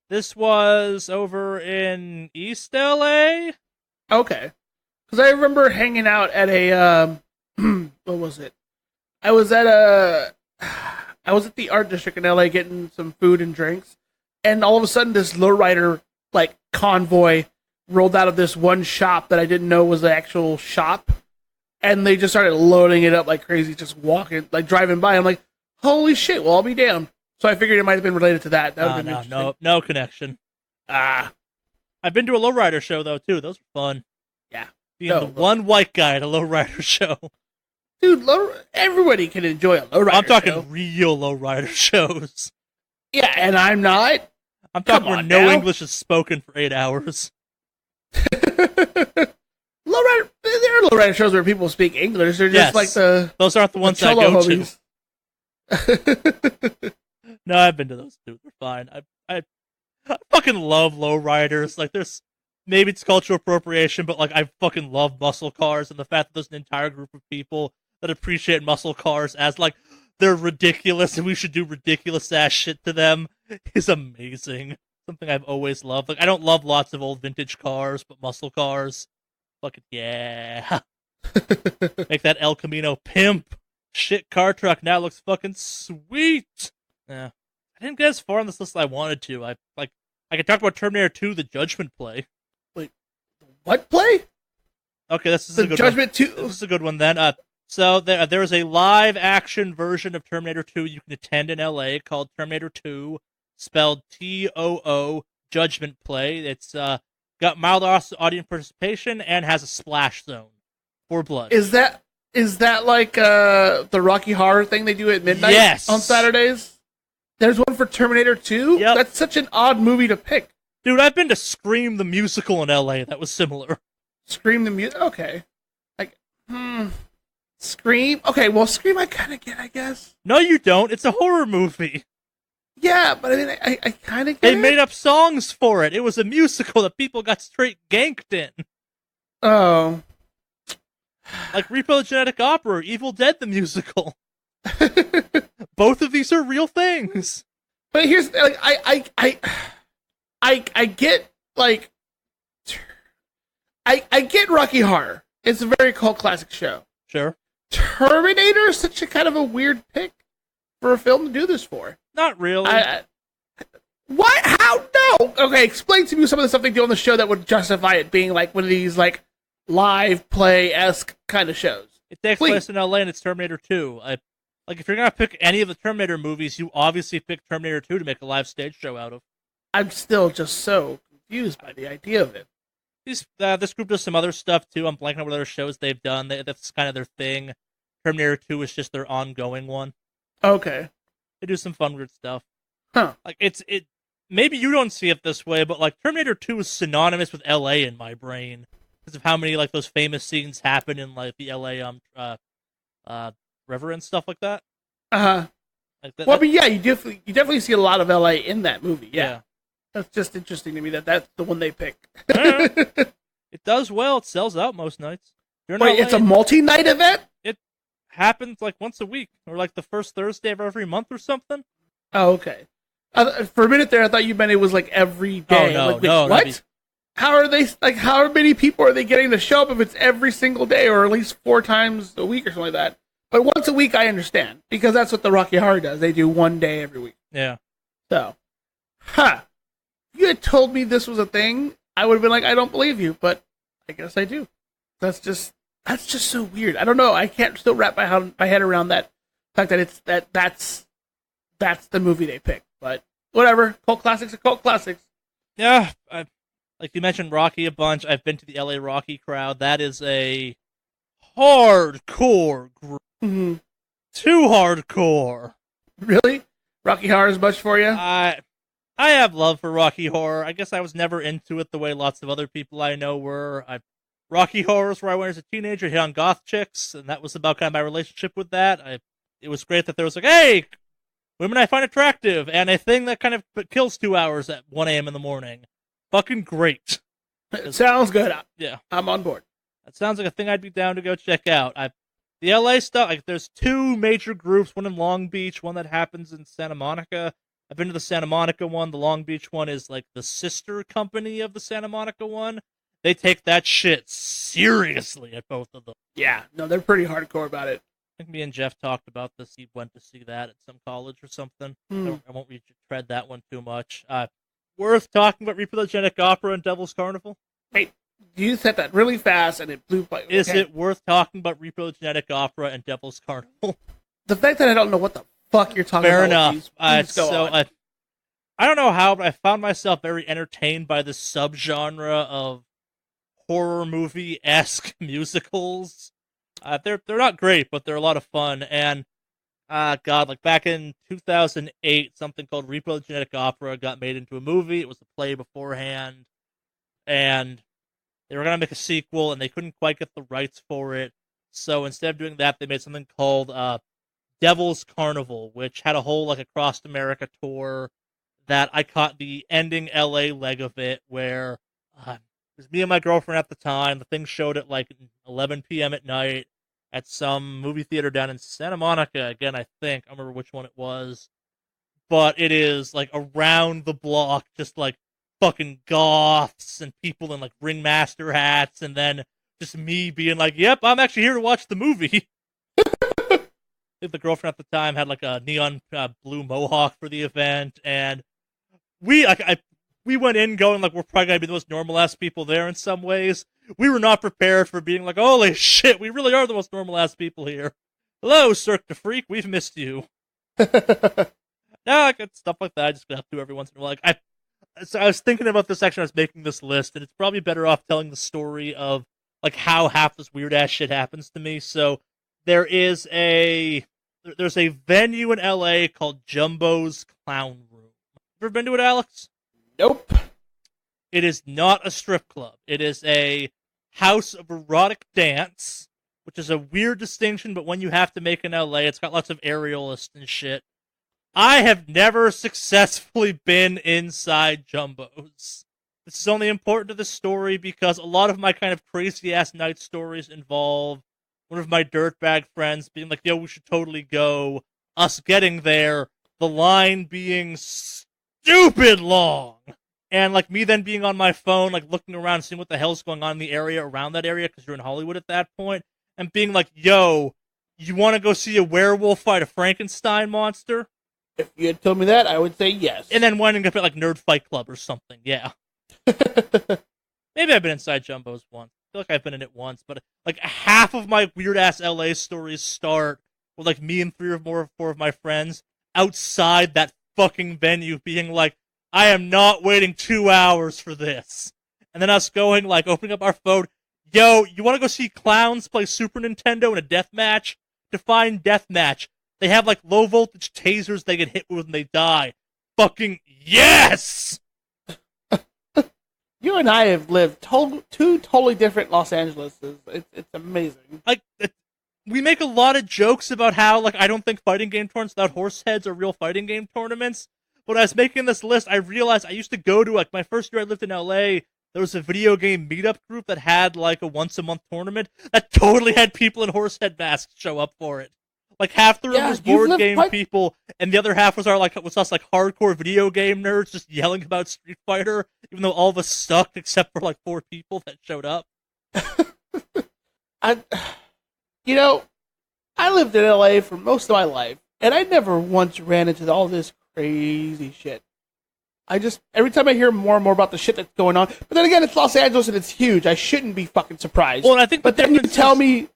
This was over in East LA? Okay. Because I remember hanging out at a, what was it? I was at the Art District in LA getting some food and drinks, and all of a sudden this lowrider, like, convoy rolled out of this one shop that I didn't know was the actual shop, and they just started loading it up like crazy, just walking, like, driving by. I'm like, holy shit, well, I'll be damned. So I figured it might have been related to that. That would have been interesting. No connection. I've been to a lowrider show, though, too. Those were fun. Yeah. Being the one white guy at a lowrider show. Dude, everybody can enjoy a lowrider show. I'm talking real lowrider shows. Yeah, and I'm not. I'm talking where no English is spoken for 8 hours. Lowrider, there are lowrider shows where people speak English. They're just like the... Those aren't the ones I go to. No, I've been to those too. They're fine. I fucking love lowriders. Like, there's... Maybe it's cultural appropriation, but, like, I fucking love muscle cars, and the fact that there's an entire group of people that appreciate muscle cars as, like, they're ridiculous and we should do ridiculous-ass shit to them is amazing. Something I've always loved. Like, I don't love lots of old vintage cars, but muscle cars, fucking yeah. Make that El Camino pimp. Shit car truck now looks fucking sweet. Yeah. I didn't get as far on this list as I wanted to. I could talk about Terminator 2, the Judgment play. Wait, what play? Okay, this is a good Judgment one. 2? This is a good one then. So there is a live action version of Terminator 2 you can attend in LA called Terminator 2, spelled TOO, Judgment play. It's got mild audience participation and has a splash zone for blood. Is that like the Rocky Horror thing they do at midnight on Saturdays? There's one for Terminator 2? Yep. That's such an odd movie to pick. Dude, I've been to Scream the Musical in LA. That was similar. Scream the Musical? Okay. Like, Scream? Okay, well, Scream I kind of get, I guess. No, you don't. It's a horror movie. Yeah, but I mean, I kind of get They made up songs for it. It was a musical that people got straight ganked in. Oh. Like Repo the Genetic Opera, or Evil Dead the musical. Both of these are real things. But here's like I get like I get Rocky Horror. It's a very cult classic show. Sure. Terminator is such a kind of a weird pick for a film to do this for. Not really. What? How? No. Okay, explain to me some of the stuff they do on the show that would justify it being like one of these like live play-esque kind of shows. It takes place in LA and it's Terminator 2. Like if you're gonna pick any of the Terminator movies, you obviously pick Terminator 2 to make a live stage show out of. I'm still just so confused by the idea of it. This group does some other stuff too. I'm blanking on what other shows they've done. That's kind of their thing. Terminator 2 is just their ongoing one. Okay. They do some fun, weird stuff. Huh. Like it. Maybe you don't see it this way, but like Terminator 2 is synonymous with LA in my brain because of how many like those famous scenes happen in like the LA river and stuff like that. Uh-huh. Like well, I mean, yeah, you definitely see a lot of LA in that movie. Yeah. That's just interesting to me that's the one they pick. It does well. It sells out most nights. Wait, it's a multi-night event? It happens like once a week or like the first Thursday of every month or something. Oh, okay. For a minute there, I thought you meant it was like every day. Oh, no, like, no. What? How are they, like, how many people are they getting to show up if it's every single day or at least 4 times a week or something like that? But once a week, I understand because that's what the Rocky Horror does. They do one day every week. Yeah. So, if you had told me this was a thing, I would have been like, I don't believe you, but I guess I do. That's just so weird. I don't know. I can't still wrap my head around that fact that that's the movie they picked. But whatever. Cult classics are cult classics. Yeah. Like you mentioned Rocky a bunch. I've been to the LA Rocky crowd. That is a hardcore group. Mm-hmm. Too hardcore. Really? Rocky Horror is much for you? I have love for Rocky Horror. I guess I was never into it the way lots of other people I know were. Rocky Horror is where I went as a teenager, hit on goth chicks, and that was about kind of my relationship with that. It was great that there was like, hey, women I find attractive, and a thing that kind of kills 2 hours at 1 a.m. in the morning. Fucking great. It sounds good. Yeah. I'm on board. That sounds like a thing I'd be down to go check out. The LA stuff, like there's 2 major groups, one in Long Beach, one that happens in Santa Monica. I've been to the Santa Monica one. The Long Beach one is like the sister company of the Santa Monica one. They take that shit seriously at both of them. Yeah, no, they're pretty hardcore about it. I think me and Jeff talked about this. He went to see that at some college or something. I won't tread that one too much. Worth talking about Repo the Genetic Opera and Devil's Carnival? Wait, you said that really fast and it blew by. Is it worth talking about Repo the Genetic Opera and Devil's Carnival? The fact that I don't know what the fuck you're talking Fair about. enough. I don't know how, but I found myself very entertained by this subgenre of horror movie-esque musicals. They're not great, but they're a lot of fun. And like back in 2008, something called Repo the Genetic Opera got made into a movie. It was a play beforehand, and they were gonna make a sequel, and they couldn't quite get the rights for it. So instead of doing that, they made something called Devil's Carnival, which had a whole like across America tour. That I caught the ending LA leg of it, where it was me and my girlfriend at the time. The thing showed at like 11 p.m. at night at some movie theater down in Santa Monica. Again, I think. I don't remember which one it was. But it is like around the block, just like fucking goths and people in like ringmaster hats, and then just me being like, yep, I'm actually here to watch the movie. I think the girlfriend at the time had like a neon blue mohawk for the event, and we went in going like we're probably gonna be the most normal ass people there in some ways. We were not prepared for being like, holy shit, we really are the most normal ass people here. Hello, Cirque du Freak, we've missed you. I get stuff like that. I just have to every once in a while. So I was thinking about this actually. I was making this list, and it's probably better off telling the story of like how half this weird ass shit happens to me. So there's a venue in LA called Jumbo's Clown Room. Ever been to it, Alex? Nope. It is not a strip club. It is a house of erotic dance, which is a weird distinction, but one you have to make in LA. It's got lots of aerialists and shit. I have never successfully been inside Jumbo's. This is only important to the story because a lot of my kind of crazy-ass night stories involve one of my dirtbag friends being like, yo, we should totally go. Us getting there, the line being stupid long. And, like, me then being on my phone, like, looking around, seeing what the hell's going on in the area around that area, because you're in Hollywood at that point, and being like, yo, you want to go see a werewolf fight a Frankenstein monster? If you had told me that, I would say yes. And then winding up at, like, Nerd Fight Club or something, yeah. Maybe I've been inside Jumbo's once. I feel like I've been in it once, but, like, half of my weird-ass LA stories start with, like, me and 3 or 4 of my friends outside that fucking venue being like, I am not waiting 2 hours for this. And then us going, like, opening up our phone, yo, you want to go see clowns play Super Nintendo in a death match? Define death match. They have, like, low-voltage tasers they get hit with when they die. Fucking yes! You and I have lived 2 totally different Los Angeleses. It's amazing. Like, we make a lot of jokes about how, like, I don't think fighting game tournaments without horse heads are real fighting game tournaments. But when I was making this list, I realized I used to go to, like, my first year I lived in LA, there was a video game meetup group that had, like, a once-a-month tournament that totally had people in horse head masks show up for it. Like, half the room was board game people, and the other half was us, like, hardcore video game nerds just yelling about Street Fighter, even though all of us sucked except for, like, 4 people that showed up. You know, I lived in LA for most of my life, and I never once ran into all this crazy shit. Every time I hear more and more about the shit that's going on, but then again, it's Los Angeles and it's huge. I shouldn't be fucking surprised. Well, and I think but then you tell me...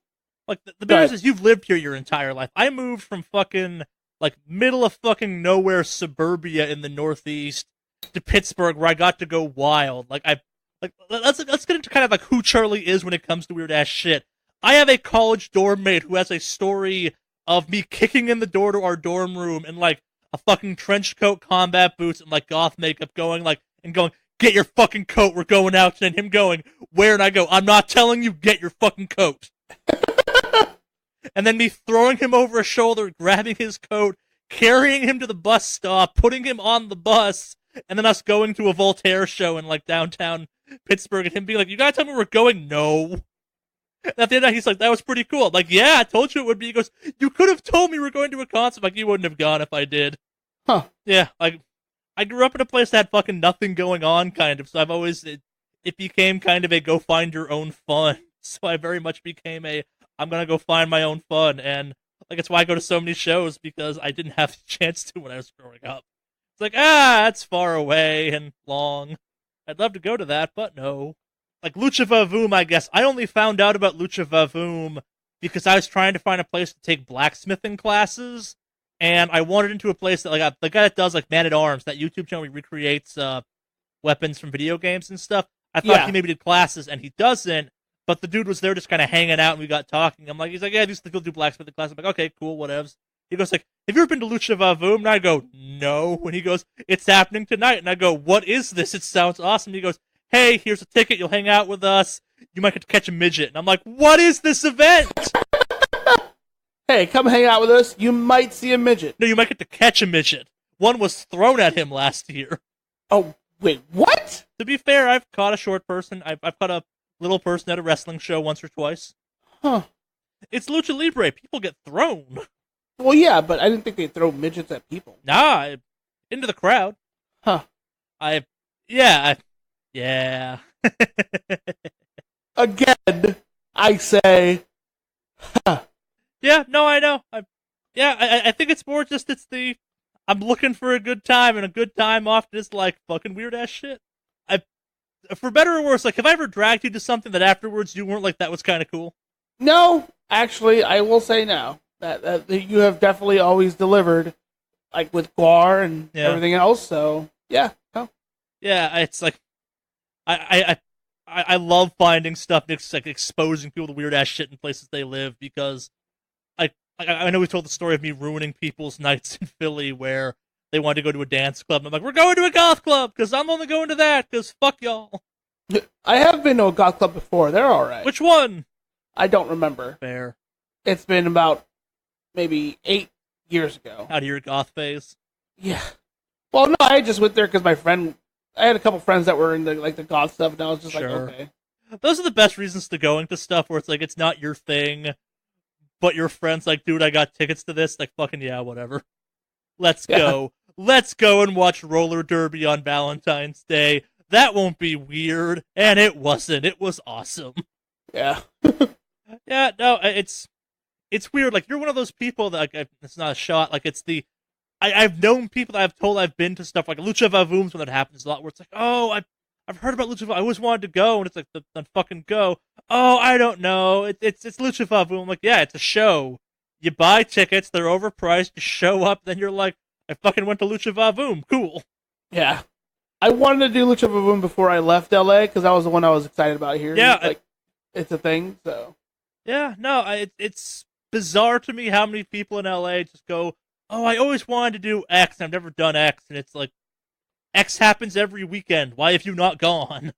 Like, the difference is you've lived here your entire life. I moved from fucking, like, middle of fucking nowhere suburbia in the Northeast to Pittsburgh, where I got to go wild. Let's get into kind of, like, who Charlie is when it comes to weird-ass shit. I have a college dorm mate who has a story of me kicking in the door to our dorm room in, like, a fucking trench coat, combat boots, and, like, goth makeup going, get your fucking coat, we're going out, and him going, where? And I go, I'm not telling you, get your fucking coat. And then me throwing him over a shoulder, grabbing his coat, carrying him to the bus stop, putting him on the bus, and then us going to a Voltaire show in, like, downtown Pittsburgh, and him being like, you gotta tell me we're going? No. And at the end of the night, he's like, that was pretty cool. I'm like, yeah, I told you it would be. He goes, you could have told me we were going to a concert. I'm like, you wouldn't have gone if I did. Huh. Yeah, like, I grew up in a place that had fucking nothing going on, kind of, so I've always, it became kind of a go find your own fun. So I very much became I'm gonna go find my own fun, and, like, it's why I go to so many shows, because I didn't have the chance to when I was growing up. It's like, that's far away and long. I'd love to go to that, but no. Like, Lucha Vavoom, I guess. I only found out about Lucha Vavoom because I was trying to find a place to take blacksmithing classes, and I wandered into a place that, like, the guy that does, like, Man-at-Arms, that YouTube channel where he recreates weapons from video games and stuff, I thought he maybe did classes, and he doesn't. But the dude was there just kind of hanging out, and we got talking. He's like, yeah, I used to go do blacksmithing class. I'm like, okay, cool, whatevs. He goes, like, have you ever been to Lucha Vavoom? And I go, no. And he goes, it's happening tonight. And I go, what is this? It sounds awesome. And he goes, hey, here's a ticket. You'll hang out with us. You might get to catch a midget. And I'm like, what is this event? Hey, come hang out with us. You might see a midget. No, you might get to catch a midget. One was thrown at him last year. Oh, wait, what? To be fair, I've caught a short person. I've caught a little person at a wrestling show once or twice. Huh. It's Lucha Libre. People get thrown. Well, yeah, but I didn't think they'd throw midgets at people. Nah, into the crowd. Huh. Yeah. Again, I say, huh. Yeah, no, I know. I think it's more just, I'm looking for a good time, and a good time often is, like, fucking weird-ass shit. For better or worse, like, have I ever dragged you to something that afterwards you weren't like, that was kind of cool? No, actually, I will say no. That you have definitely always delivered, like, with Guar and everything else, so, yeah. No. Yeah, it's like, I love finding stuff that's, like, exposing people to weird-ass shit in places they live, because I know we told the story of me ruining people's nights in Philly where they wanted to go to a dance club, and I'm like, we're going to a goth club, because I'm only going to that, because fuck y'all. I have been to a goth club before. They're alright. Which one? I don't remember. Fair. It's been about maybe 8 years ago. Out of your goth phase? Yeah. Well, no, I just went there because I had a couple friends that were in the goth stuff, and I was just like, okay. Those are the best reasons to going to stuff where it's like, it's not your thing, but your friend's like, dude, I got tickets to this. Like, fucking yeah, whatever. Let's Yeah. go. Let's go and watch roller derby on Valentine's Day. That won't be weird. And it wasn't. It was awesome. Yeah. Yeah, no, it's weird. Like, you're one of those people that, like, it's not a shot. Like, it's the... I've known people that I've told I've been to stuff like Lucha Vavooms when that happens a lot, where it's like, oh, I've heard about Lucha Vavoom. I always wanted to go, and it's like, then fucking go. Oh, I don't know. It's Lucha Vavoom. I'm like, yeah, it's a show. You buy tickets, they're overpriced, you show up, then you're like, I fucking went to Lucha Vavoom. Cool. Yeah. I wanted to do Lucha Vavoom before I left LA, because that was the one I was excited about here. Yeah. Like, it's a thing, so. Yeah, no, it's bizarre to me how many people in LA just go, oh, I always wanted to do X, and I've never done X, and it's like, X happens every weekend. Why have you not gone?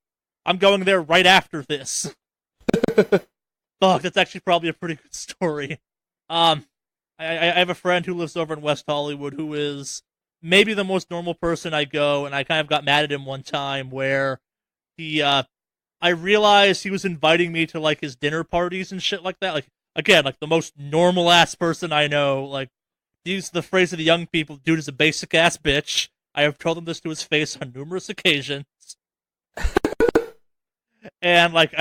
I'm going there right after this. Fuck, that's actually probably a pretty good story. I have a friend who lives over in West Hollywood who is maybe the most normal person I go, and I kind of got mad at him one time where I realized he was inviting me to, like, his dinner parties and shit like that. Like, again, like, the most normal-ass person I know. Like, to use the phrase of the young people, dude is a basic-ass bitch. I have told him this to his face on numerous occasions. And, like,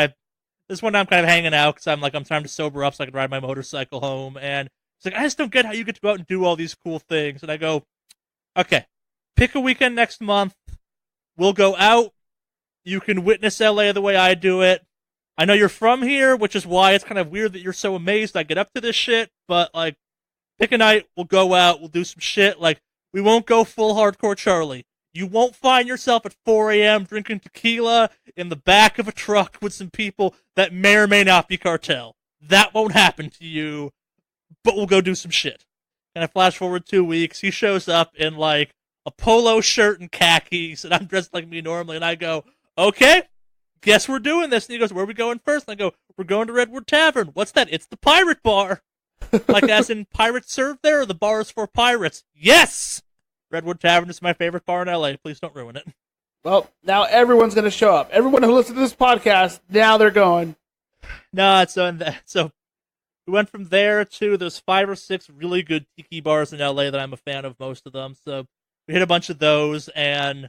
this one I'm kind of hanging out because I'm trying to sober up so I can ride my motorcycle home. And it's like, I just don't get how you get to go out and do all these cool things. And I go, okay, pick a weekend next month. We'll go out. You can witness LA the way I do it. I know you're from here, which is why it's kind of weird that you're so amazed I get up to this shit. But, like, pick a night. We'll go out. We'll do some shit. Like, we won't go full hardcore Charlie. You won't find yourself at 4 a.m. drinking tequila in the back of a truck with some people that may or may not be cartel. That won't happen to you, but we'll go do some shit. And I flash forward 2 weeks. He shows up in, like, a polo shirt and khakis, and I'm dressed like me normally, and I go, okay, guess we're doing this. And he goes, where are we going first? And I go, we're going to Redwood Tavern. What's that? It's the pirate bar. Like, as in pirates serve there, or the bar is for pirates? Yes! Redwood Tavern is my favorite bar in LA. Please don't ruin it. Well, now everyone's going to show up. Everyone who listens to this podcast, now they're going. No, so we went from there to there's 5 or 6 really good tiki bars in LA that I'm a fan of, most of them. So we hit a bunch of those and,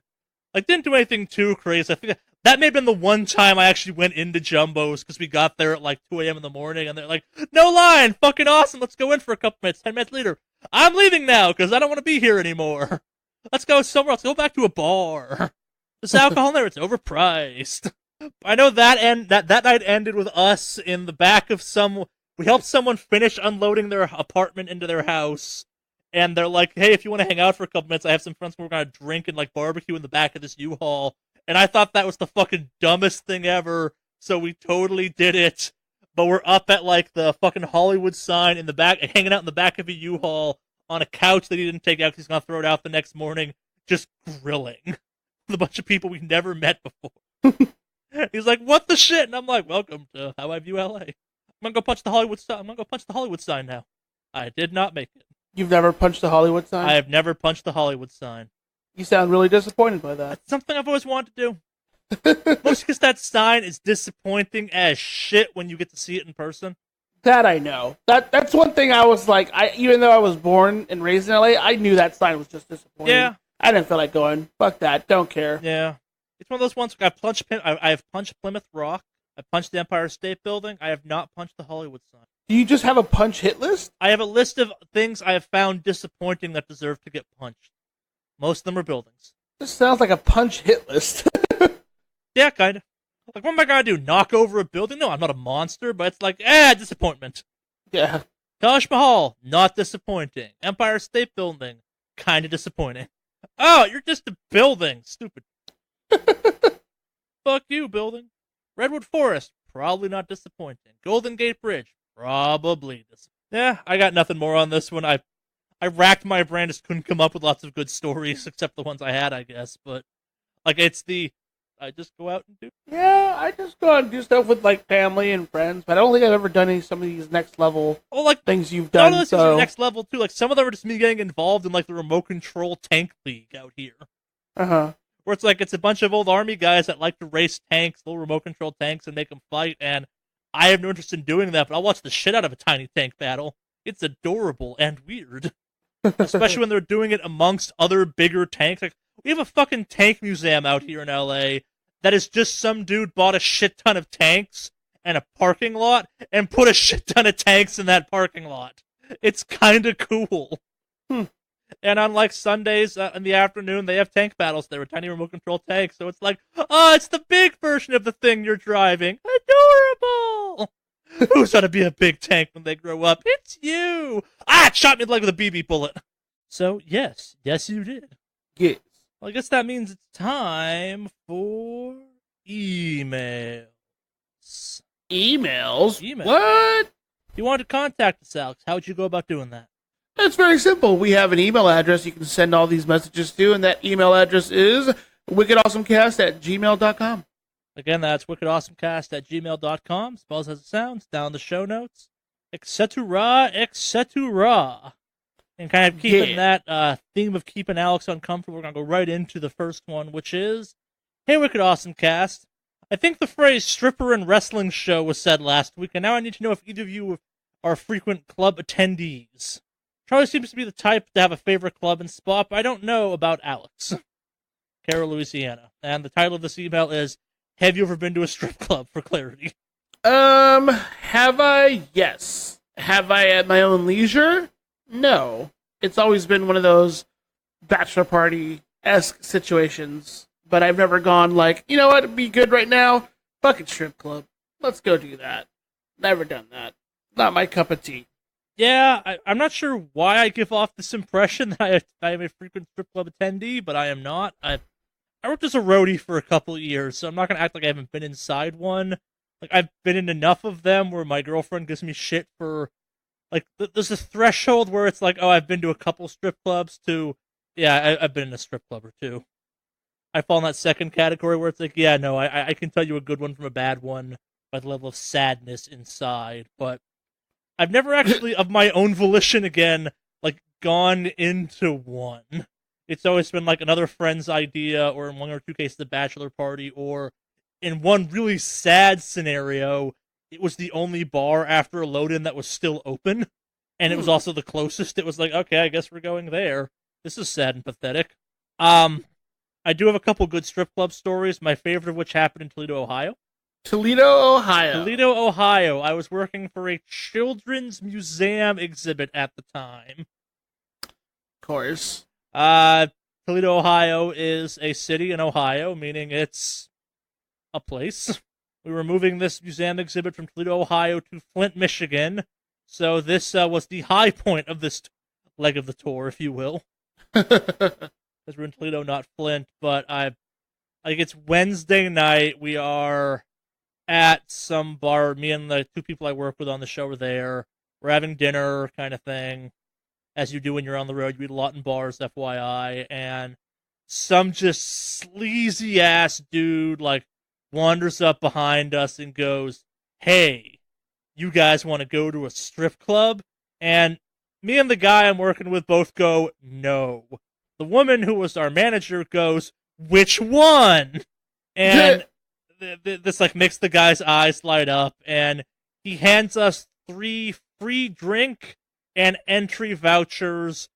like, didn't do anything too crazy. I think that may have been the one time I actually went into Jumbo's because we got there at like 2 a.m. in the morning and they're like, no line, fucking awesome. Let's go in for a couple minutes. 10 minutes later, I'm leaving now because I don't want to be here anymore. Let's go somewhere else. Go back to a bar. There's alcohol in there. It's overpriced. I know that night ended with us in the back of we helped someone finish unloading their apartment into their house. And they're like, hey, if you want to hang out for a couple minutes, I have some friends who are going to drink and, like, barbecue in the back of this U-Haul. And I thought that was the fucking dumbest thing ever. So we totally did it. But we're up at, like, the fucking Hollywood sign in the back, hanging out in the back of a U-Haul on a couch that he didn't take out because he's going to throw it out the next morning, just grilling with a bunch of people we never met before. He's like, what the shit? And I'm like, welcome to How I View LA. I'm going to go punch the Hollywood sign. I'm going to go punch the Hollywood sign now. I did not make it. You've never punched the Hollywood sign? I have never punched the Hollywood sign. You sound really disappointed by that. That's something I've always wanted to do. Mostly because that sign is disappointing as shit when you get to see it in person. That I know. That's one thing I was like, even though I was born and raised in LA, I knew that sign was just disappointing. Yeah. I didn't feel like going, fuck that, don't care. Yeah. It's one of those ones, I have punched Plymouth Rock, I punched the Empire State Building, I have not punched the Hollywood sign. Do you just have a punch hit list? I have a list of things I have found disappointing that deserve to get punched. Most of them are buildings. This sounds like a punch hit list. Yeah, kind of. Like, what am I gonna do? Knock over a building? No, I'm not a monster, but it's like, disappointment. Yeah. Taj Mahal, not disappointing. Empire State Building, kind of disappointing. Oh, you're just a building. Stupid. Fuck you, building. Redwood Forest, probably not disappointing. Golden Gate Bridge, probably disappointing. Yeah, I got nothing more on this one. I racked my brain, just couldn't come up with lots of good stories, except the ones I had, I guess. But, like, I just go out and do. Yeah, I just go out and do stuff with, like, family and friends, but I don't think I've ever done some of these next level things you've done. Those things are next level, too. Like, some of them are just me getting involved in, like, the remote control tank league out here. Uh-huh. Where it's like, it's a bunch of old army guys that like to race tanks, little remote control tanks, and make them fight, and I have no interest in doing that, but I'll watch the shit out of a tiny tank battle. It's adorable and weird. Especially when they're doing it amongst other bigger tanks. Like, we have a fucking tank museum out here in LA that is just some dude bought a shit ton of tanks and a parking lot and put a shit ton of tanks in that parking lot. It's kind of cool. And on like Sundays in the afternoon, they have tank battles there with tiny remote control tanks. So it's like, oh, it's the big version of the thing you're driving. Adorable! Who's gonna be a big tank when they grow up? It's you! Ah, it shot me in the leg with a BB bullet. So, yes, you did. Yes. Well, I guess that means it's time for emails. Emails? What? If you want to contact us, Alex, how would you go about doing that? It's very simple. We have an email address you can send all these messages to, and that email address is wickedawesomecast@gmail.com. Again, that's wickedawesomecast@gmail.com. Spells as it sounds, down the show notes, etc., etc. And kind of keeping that theme of keeping Alex uncomfortable, we're going to go right into the first one, which is, hey, Wicked Awesome Cast. I think the phrase stripper and wrestling show was said last week, and now I need to know if either of you are frequent club attendees. Charlie seems to be the type to have a favorite club and spot, but I don't know about Alex. Carroll, Louisiana. And the title of this email is, have you ever been to a strip club, for clarity? Have I? Yes. Have I at my own leisure? No. It's always been one of those bachelor party-esque situations, but I've never gone like, you know what, it'd be good right now? Fucking strip club. Let's go do that. Never done that. Not my cup of tea. Yeah, I'm not sure why I give off this impression that I am a frequent strip club attendee, but I am not. I worked as a roadie for a couple of years, so I'm not going to act like I haven't been inside one. Like, I've been in enough of them where my girlfriend gives me shit for, like, there's a threshold where it's like, oh, I've been to a couple strip clubs to, yeah, I've been in a strip club or two. I fall in that second category where it's like, yeah, no, I can tell you a good one from a bad one by the level of sadness inside, but I've never actually, of my own volition again, like, gone into one. It's always been, like, another friend's idea, or in one or two cases, a bachelor party, or in one really sad scenario, it was the only bar after a load-in that was still open, and it was also the closest. It was like, okay, I guess we're going there. This is sad and pathetic. I do have a couple good strip club stories, my favorite of which happened in Toledo, Ohio. Toledo, Ohio. I was working for a children's museum exhibit at the time. Of course. Toledo, Ohio is a city in Ohio, meaning it's a place. We were moving this museum exhibit from Toledo, Ohio to Flint, Michigan. So this was the high point of this leg of the tour, if you will. Because we're in Toledo, not Flint. But it's Wednesday night. We are at some bar. Me and the two people I work with on the show are there. We're having dinner, kind of thing. As you do when you're on the road, you eat a lot in bars, FYI. And some just sleazy ass dude, like, wanders up behind us and goes, hey, you guys want to go to a strip club? And me and the guy I'm working with both go, no. The woman who was our manager goes, which one? And this like makes the guy's eyes light up, and he hands us 3 free drink and entry vouchers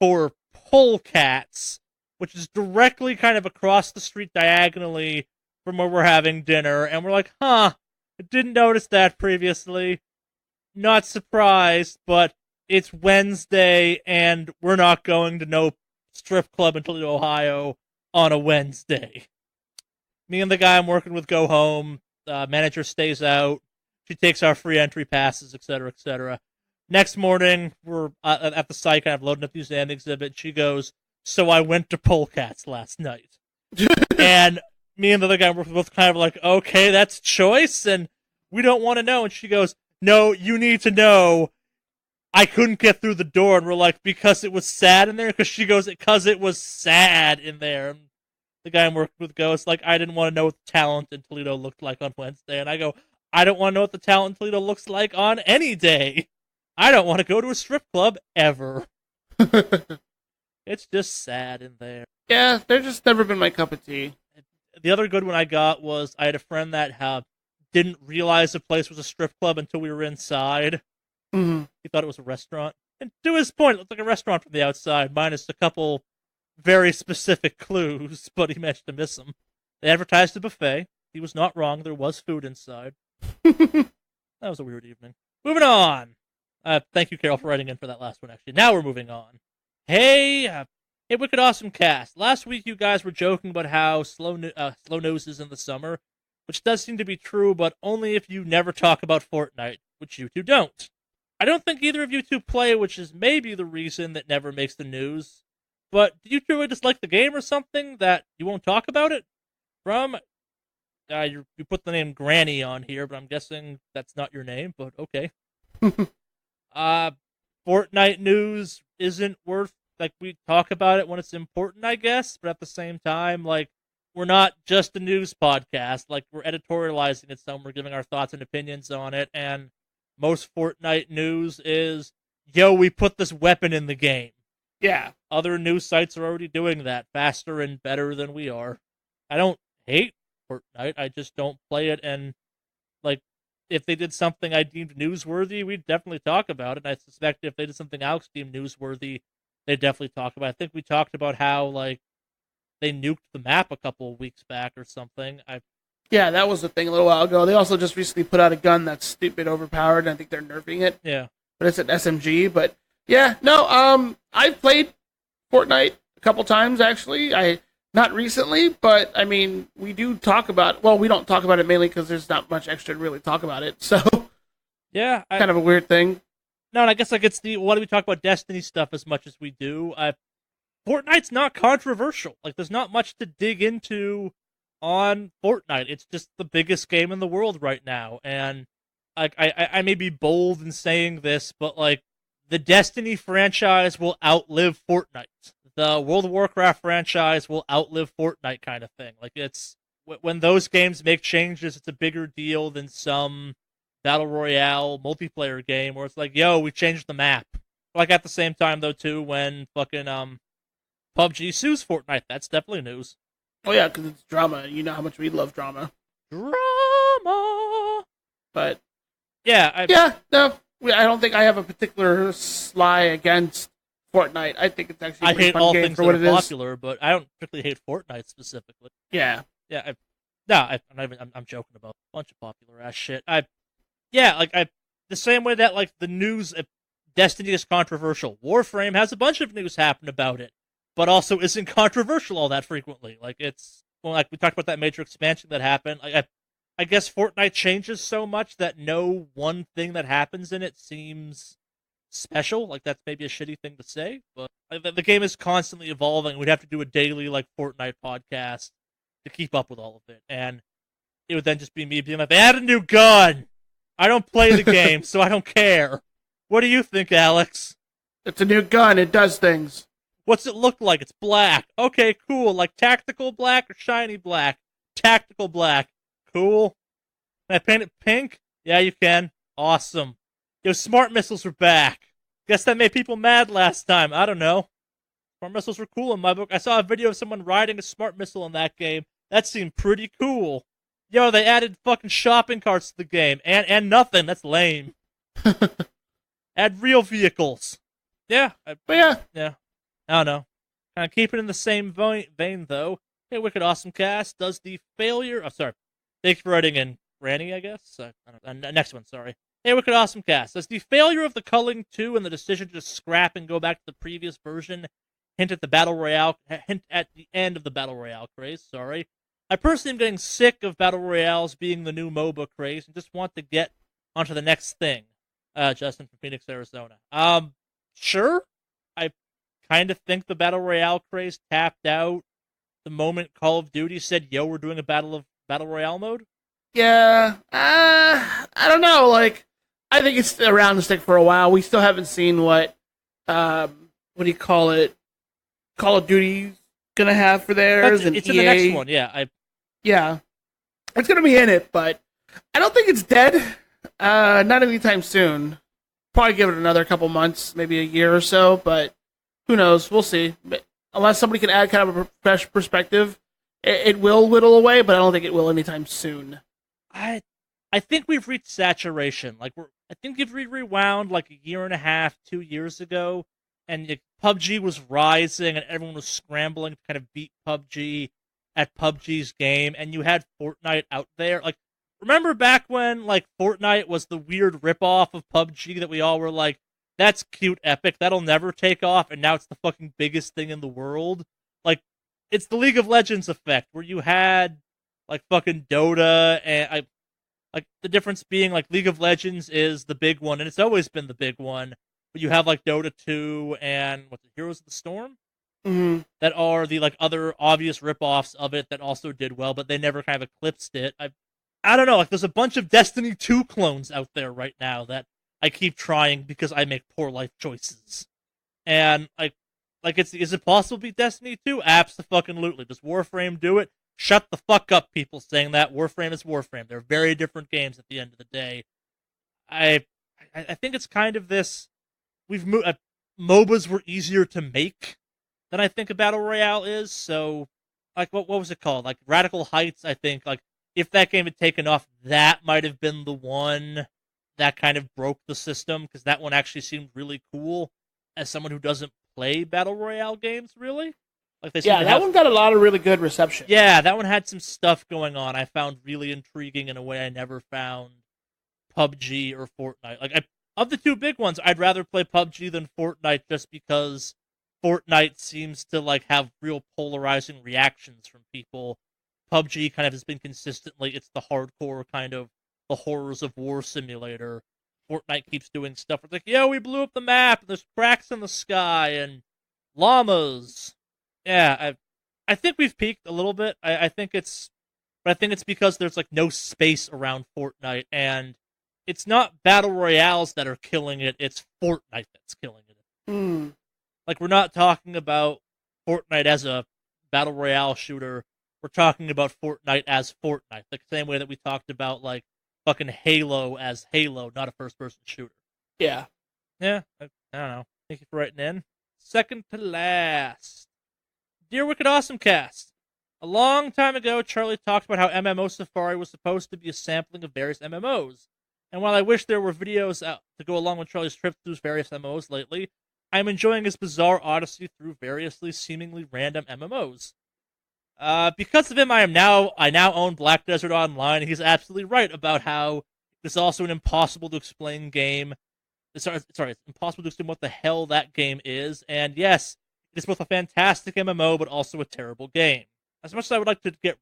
for Polecats, which is directly kind of across the street diagonally from where we're having dinner. And we're like, I didn't notice that previously. Not surprised, but it's Wednesday, and we're not going to no strip club in Toledo, Ohio on a Wednesday. Me and the guy I'm working with go home. Manager stays out. She takes our free entry passes, etc., etc. Next morning, we're at the site, kind of loading up the museum exhibit. She goes, so I went to Polecats last night. And me and the other guy were both kind of like, okay, that's choice, and we don't want to know. And she goes, no, you need to know. I couldn't get through the door. And we're like, because it was sad in there? Because she goes, because it was sad in there. And the guy I'm working with goes, like, I didn't want to know what the talent in Toledo looked like on Wednesday. And I go, I don't want to know what the talent in Toledo looks like on any day. I don't want to go to a strip club ever. It's just sad in there. Yeah, they're just never been my cup of tea. The other good one I got was I had a friend that didn't realize the place was a strip club until we were inside. Mm-hmm. He thought it was a restaurant. And to his point, it looked like a restaurant from the outside, minus a couple very specific clues, but he managed to miss them. They advertised a buffet. He was not wrong. There was food inside. That was a weird evening. Moving on. Thank you, Carol, for writing in for that last one, actually. Now we're moving on. Hey, Wicked Awesome Cast. Last week you guys were joking about how slow noses in the summer, which does seem to be true, but only if you never talk about Fortnite, which you two don't. I don't think either of you two play, which is maybe the reason that never makes the news. But do you truly dislike the game or something that you won't talk about it? From, you put the name Granny on here, but I'm guessing that's not your name, but okay. Fortnite news isn't worth, like, we talk about it when it's important, I guess, but at the same time, like, we're not just a news podcast. Like, we're editorializing it some, we're giving our thoughts and opinions on it, and most Fortnite news is, yo, we put this weapon in the game. Yeah. Other news sites are already doing that faster and better than we are. I don't hate Fortnite, I just don't play it, and, like, if they did something I deemed newsworthy, we'd definitely talk about it. I suspect if they did something Alex deemed newsworthy, they'd definitely talk about it. I think we talked about how, like, they nuked the map a couple of weeks back or something. Yeah, that was the thing a little while ago. They also just recently put out a gun that's stupid overpowered, and I think they're nerfing it. Yeah. But it's an SMG. But yeah, no, I've played Fortnite a couple times, actually. Not recently, but I mean, we do talk about, well, we don't talk about it mainly because there's not much extra to really talk about it. So yeah, kind of a weird thing. No, and I guess like it's why do we talk about Destiny stuff as much as we do? Fortnite's not controversial. Like, there's not much to dig into on Fortnite. It's just the biggest game in the world right now, and like I may be bold in saying this, but like the Destiny franchise will outlive Fortnite. The World of Warcraft franchise will outlive Fortnite, kind of thing. Like, it's when those games make changes, it's a bigger deal than some Battle Royale multiplayer game where it's like, yo, we changed the map. Like, at the same time, though, too, when fucking PUBG sues Fortnite, that's definitely news. Oh, yeah, because it's drama. You know how much we love drama. Drama! But, yeah. I don't think I have a particular sly against Fortnite. I think it's actually a pretty fun game for what it is. I hate all things that are popular, but I don't particularly hate Fortnite specifically. Yeah. Yeah, I'm joking about a bunch of popular ass shit. The same way that, like, the news, Destiny is controversial. Warframe has a bunch of news happen about it, but also isn't controversial all that frequently. Like, it's, well, like, we talked about that major expansion that happened. Like, I guess Fortnite changes so much that no one thing that happens in it seems special. Like, that's maybe a shitty thing to say, but like, the game is constantly evolving. We'd have to do a daily, like, Fortnite podcast to keep up with all of it, and it would then just be me being like, they added a new gun! I don't play the game, so I don't care. What do you think, Alex? It's a new gun, it does things. What's it look like? It's black. Okay, cool. Like tactical black or shiny black? Tactical black. Cool. Can I paint it pink? Yeah, you can. Awesome. Yo, smart missiles are back. Guess that made people mad last time. I don't know. Smart missiles were cool in my book. I saw a video of someone riding a smart missile in that game. That seemed pretty cool. Yo, they added fucking shopping carts to the game. And nothing. That's lame. Add real vehicles. Yeah. Yeah. I don't know. Kind of keep it in the same vein, though. Hey, Wicked Awesome Cast, does the failure... Oh, sorry. Thanks for writing in, Granny, I guess? Next one, sorry. Hey, Wicked Awesome Cast, does the failure of the culling 2 and the decision to scrap and go back to the previous version hint at the end of the Battle Royale craze? Sorry. I personally am getting sick of Battle Royales being the new MOBA craze and just want to get onto the next thing. Justin from Phoenix, Arizona. Sure. I kind of think the Battle Royale craze tapped out the moment Call of Duty said, yo, we're doing a Battle Royale mode. Yeah. I don't know. Like, I think it's around to stick for a while. We still haven't seen what do you call it? Call of Duty's gonna have for theirs. It's in the next one, yeah. Yeah. It's gonna be in it, but I don't think it's dead. Not anytime soon. Probably give it another couple months, maybe a year or so, but who knows? We'll see. But unless somebody can add kind of a fresh perspective, it will whittle away, but I don't think it will anytime soon. I think we've reached saturation. I think if we rewound like a year and a half, 2 years ago, and PUBG was rising and everyone was scrambling to kind of beat PUBG at PUBG's game, and you had Fortnite out there. Like, remember back when like Fortnite was the weird ripoff of PUBG that we all were like, that's cute, epic, that'll never take off, and now it's the fucking biggest thing in the world? Like, it's the League of Legends effect, where you had like fucking Dota, and like the difference being like League of Legends is the big one, and it's always been the big one. But you have like Dota 2 and what's it, Heroes of the Storm, that are the like other obvious ripoffs of it that also did well, but they never kind of eclipsed it. I don't know. Like, there's a bunch of Destiny 2 clones out there right now that I keep trying because I make poor life choices. And is it possible to beat Destiny 2? Absolutely. Does Warframe do it? Shut the fuck up, people saying that. Warframe is Warframe. They're very different games at the end of the day. I think it's kind of this. MOBAs were easier to make than I think a battle royale is. So, like, what was it called? Like Radical Heights. I think like if that game had taken off, that might have been the one that kind of broke the system, because that one actually seemed really cool as someone who doesn't play battle royale games really. Like that one got a lot of really good reception. Yeah, that one had some stuff going on I found really intriguing in a way I never found PUBG or Fortnite. Like, of the two big ones, I'd rather play PUBG than Fortnite, just because Fortnite seems to like have real polarizing reactions from people. PUBG kind of has been consistently, it's the hardcore kind of the horrors of war simulator. Fortnite keeps doing stuff where it's like, yeah, we blew up the map, and there's cracks in the sky, and llamas. Yeah, I think we've peaked a little bit. I think it's because there's like no space around Fortnite, and it's not battle royales that are killing it. It's Fortnite that's killing it. Like, we're not talking about Fortnite as a battle royale shooter. We're talking about Fortnite as Fortnite, the same way that we talked about like fucking Halo as Halo, not a first-person shooter. Yeah. Yeah, I don't know. Thank you for writing in. Second to last. Dear Wicked Awesome Cast, a long time ago, Charlie talked about how MMO Safari was supposed to be a sampling of various MMOs. And while I wish there were videos out to go along with Charlie's trip through various MMOs lately, I'm enjoying his bizarre odyssey through variously seemingly random MMOs. Because of him, I now own Black Desert Online. He's absolutely right about how it's also an impossible to explain game. It's impossible to explain what the hell that game is. And yes, it is both a fantastic MMO, but also a terrible game. As much as I would like to get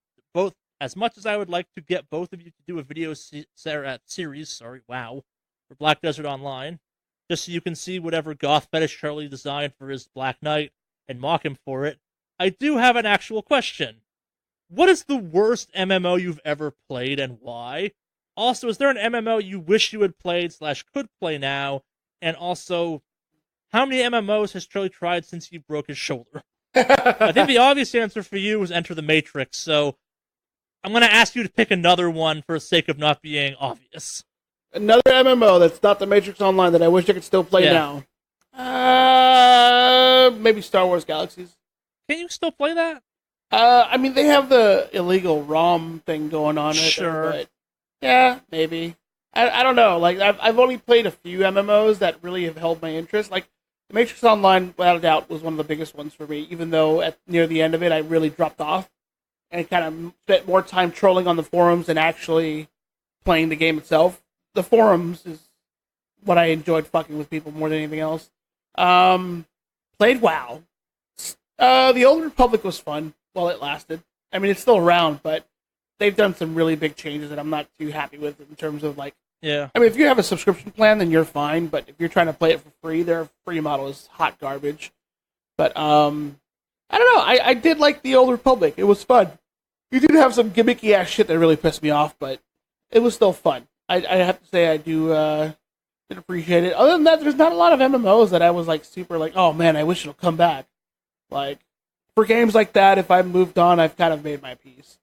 both of you to do a video series, for Black Desert Online, just so you can see whatever goth fetish Charlie designed for his Black Knight and mock him for it, I do have an actual question. What is the worst MMO you've ever played, and why? Also, is there an MMO you wish you had played / could play now? And also, how many MMOs has Charlie tried since he broke his shoulder? I think the obvious answer for you is Enter the Matrix, so I'm going to ask you to pick another one for the sake of not being obvious. Another MMO that's not the Matrix Online that I wish I could still play now. Maybe Star Wars Galaxies. Can you still play that? I mean, they have the illegal ROM thing going on. Sure. But yeah, maybe. I don't know. Like, I've only played a few MMOs that really have held my interest. Like, the Matrix Online, without a doubt, was one of the biggest ones for me, even though near the end of it, I really dropped off and kind of spent more time trolling on the forums than actually playing the game itself. The forums is what I enjoyed, fucking with people more than anything else. Played WoW. The Old Republic was fun while it lasted. I mean, it's still around, but they've done some really big changes that I'm not too happy with in terms of, like... Yeah. I mean, if you have a subscription plan, then you're fine, but if you're trying to play it for free, their free model is hot garbage. But, I don't know. I did like the Old Republic. It was fun. You did have some gimmicky-ass shit that really pissed me off, but it was still fun. I have to say I did appreciate it. Other than that, there's not a lot of MMOs that I was, like, super, like, oh, man, I wish it'll come back. Like, for games like that, if I've moved on, I've kind of made my peace.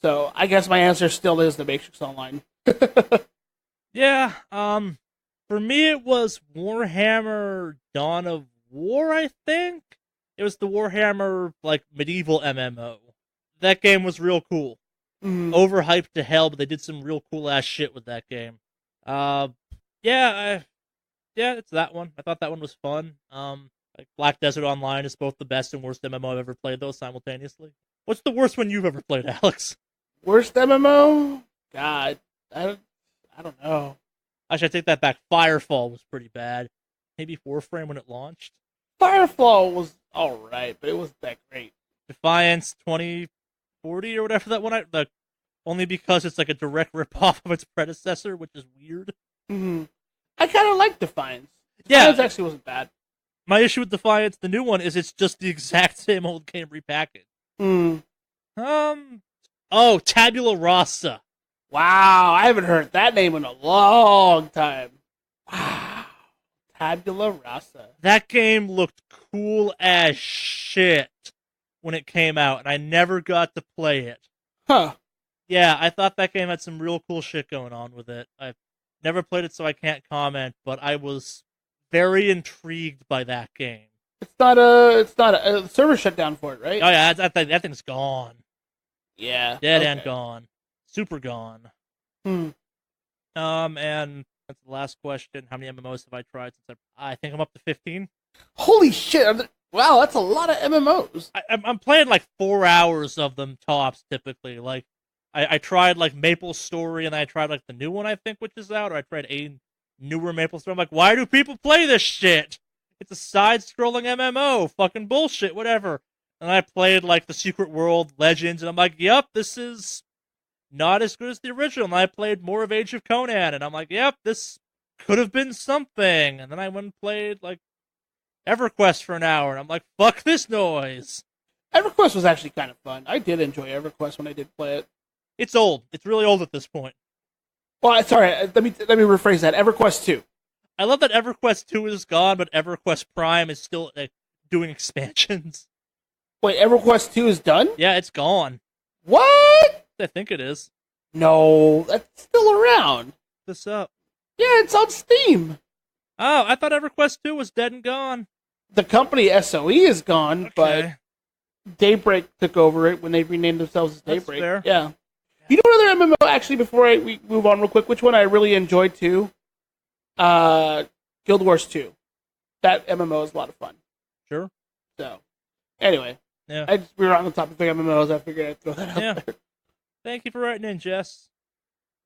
So, I guess my answer still is the Matrix Online. Yeah, for me it was Warhammer Dawn of War, I think? It was the Warhammer, like, medieval MMO. That game was real cool. Overhyped to hell, but they did some real cool ass shit with that game. Yeah, it's that one. I thought that one was fun. Like Black Desert Online is both the best and worst MMO I've ever played, though, simultaneously. What's the worst one you've ever played, Alex? Worst MMO? God, I don't know. Actually, I take that back. Firefall was pretty bad. Maybe Warframe when it launched. Firefall was alright, but it wasn't that great. Defiance 2040 or whatever that one. Only because it's like a direct ripoff of its predecessor, which is weird. I kind of like Defiance. Yeah, Defiance actually wasn't bad. My issue with Defiance, the new one, is it's just the exact same old game repackaged. Oh, Tabula Rasa. Wow, I haven't heard that name in a long time. Wow, Tabula Rasa. That game looked cool as shit when it came out, and I never got to play it. Huh. Yeah, I thought that game had some real cool shit going on with it. I've never played it, so I can't comment, but I was very intrigued by that game. It's not a server shut down for it, right? Oh yeah, that thing's gone. Yeah. Dead and gone. Super gone. And that's the last question. How many MMOs have I tried since I think I'm up to 15? Holy shit. Wow, that's a lot of MMOs. I'm playing like 4 hours of them tops typically. Like I tried like Maple Story, and then I tried like the new one I think which is out, or I tried a newer Maple Story. I'm like, why do people play this shit? It's a side-scrolling MMO. Fucking bullshit, whatever. And I played like the Secret World Legends, and I'm like, yep, this is not as good as the original. And I played more of Age of Conan, and I'm like, yep, this could have been something. And then I went and played like EverQuest for an hour, and I'm like, fuck this noise. EverQuest was actually kind of fun. I did enjoy EverQuest when I did play it. It's old. It's really old at this point. Well, sorry, let me rephrase that. EverQuest 2. I love that EverQuest 2 is gone, but EverQuest Prime is still doing expansions. Wait, EverQuest 2 is done? Yeah, it's gone. What? I think it is. No, that's still around. This up. Yeah, it's on Steam. Oh, I thought EverQuest 2 was dead and gone. The company SOE is gone, Okay. but Daybreak took over it when they renamed themselves as That's Daybreak. fair. Yeah. You know another MMO, actually, before we move on real quick, which one I really enjoyed too? Guild Wars 2. That MMO is a lot of fun. Sure. So, anyway. Yeah. We were on the topic of MMOs. I figured I'd throw that out there. Thank you for writing in, Jess.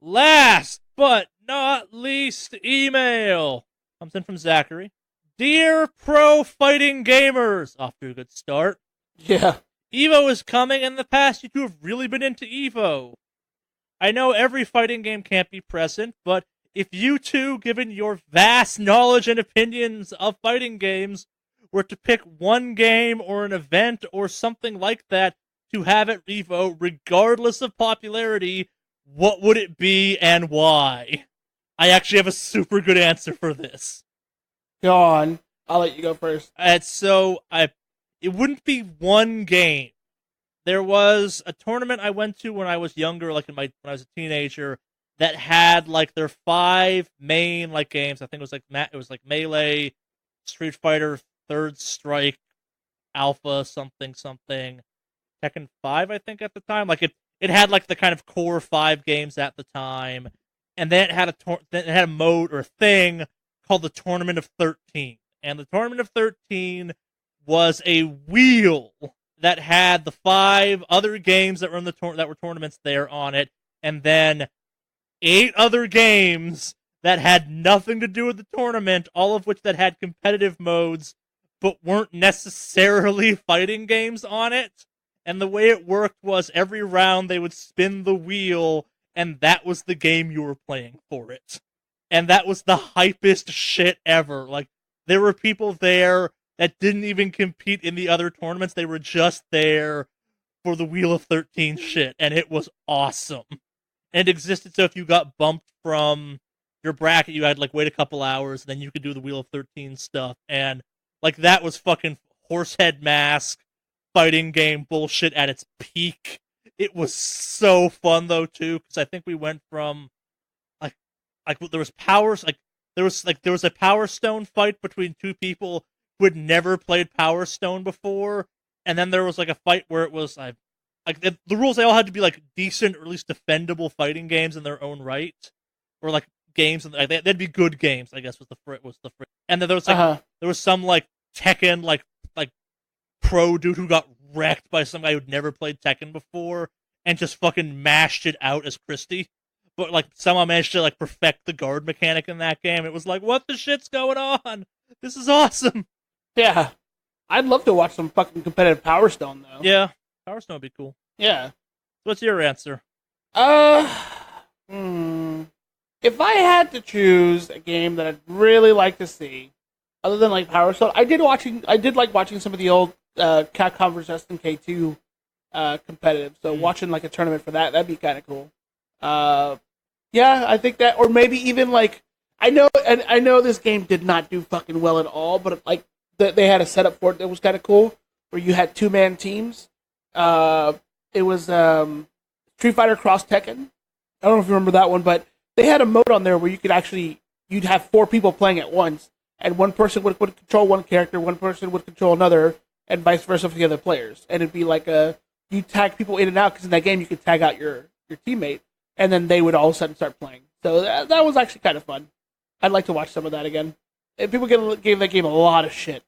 Last but not least, email comes in from Zachary. Dear pro fighting gamers, off to a good start. Yeah. EVO is coming, and in the past you two have really been into EVO. I know every fighting game can't be present, but if you two, given your vast knowledge and opinions of fighting games, were to pick one game or an event or something like that to have at EVO, regardless of popularity, what would it be and why? I actually have a super good answer for this. Go on. I'll let you go first. It wouldn't be one game. There was a tournament I went to when I was younger, like when I was a teenager, that had like their 5 main like games. I think it was like Melee, Street Fighter, Third Strike, Alpha, something, Tekken 5, I think at the time. Like it had like the kind of core 5 games at the time, and then it had a mode or thing called the Tournament of 13. And the Tournament of 13 was a wheel that had the 5 other games that were in that were tournaments there on it, and then 8 other games that had nothing to do with the tournament, all of which that had competitive modes, but weren't necessarily fighting games on it. And the way it worked was every round they would spin the wheel, and that was the game you were playing for it. And that was the hypest shit ever. Like, there were people there that didn't even compete in the other tournaments. They were just there for the Wheel of 13 shit, and it was awesome. And it existed, so if you got bumped from your bracket, you had, like, wait a couple hours, and then you could do the Wheel of 13 stuff. And, like, that was fucking Horsehead Mask fighting game bullshit at its peak. It was so fun, though, too, because I think we went from, like there was powers, like, there was a Power Stone fight between 2 people who had never played Power Stone before, and then there was, like, a fight where it was, like the rules, they all had to be like decent or at least defendable fighting games in their own right, or like games, and like they'd be good games, I guess was the phrase. And then there was like there was some like Tekken like pro dude who got wrecked by some guy who'd never played Tekken before and just fucking mashed it out as Christie. But like somehow managed to like perfect the guard mechanic in that game. It was like, what the shit's going on? This is awesome. Yeah. I'd love to watch some fucking competitive Power Stone though. Yeah. Power Stone would be cool. Yeah. What's your answer? If I had to choose a game that I'd really like to see, other than like Power Stone, I did like watching some of the old Capcom vs SNK2 competitive. So watching like a tournament for that'd be kind of cool. Yeah, I think that, or maybe even like I know this game did not do fucking well at all, but like they had a setup for it that was kind of cool, where you had 2-man teams. It was Street Fighter Cross Tekken. I don't know if you remember that one, but they had a mode on there where you'd have 4 people playing at once, and one person would control one character, one person would control another, and vice versa for the other players. And it'd be like you tag people in and out, because in that game you could tag out your teammate, and then they would all of a sudden start playing. So that was actually kind of fun. I'd like to watch some of that again. And people gave that game a lot of shit,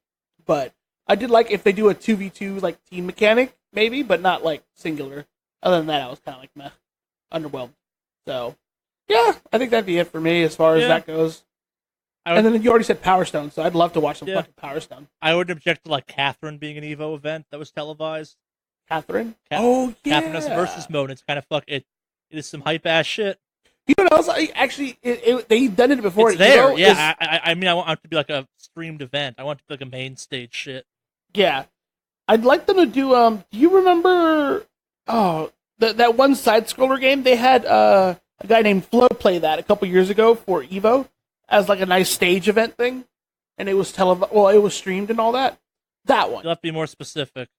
but I did like if they do a 2v2 like team mechanic, maybe, but not like singular. Other than that, I was kind of like meh, underwhelmed. So yeah, I think that'd be it for me as far as that goes. And then you already said Power Stone, so I'd love to watch some fucking Power Stone. I wouldn't object to like Catherine being an Evo event that was televised. Catherine? Oh yeah, Catherine has a versus mode. It's kind of it is some hype ass shit. You know what else? They've done it before. It's there, yeah. I mean, I want it to be like a streamed event. I want it to be like a main stage shit. Yeah, I'd like them to do. Do you remember? Oh, that one side scroller game they had. A guy named Flo play that a couple years ago for Evo as like a nice stage event thing, and it was it was streamed and all that. That one. You'll have to be more specific.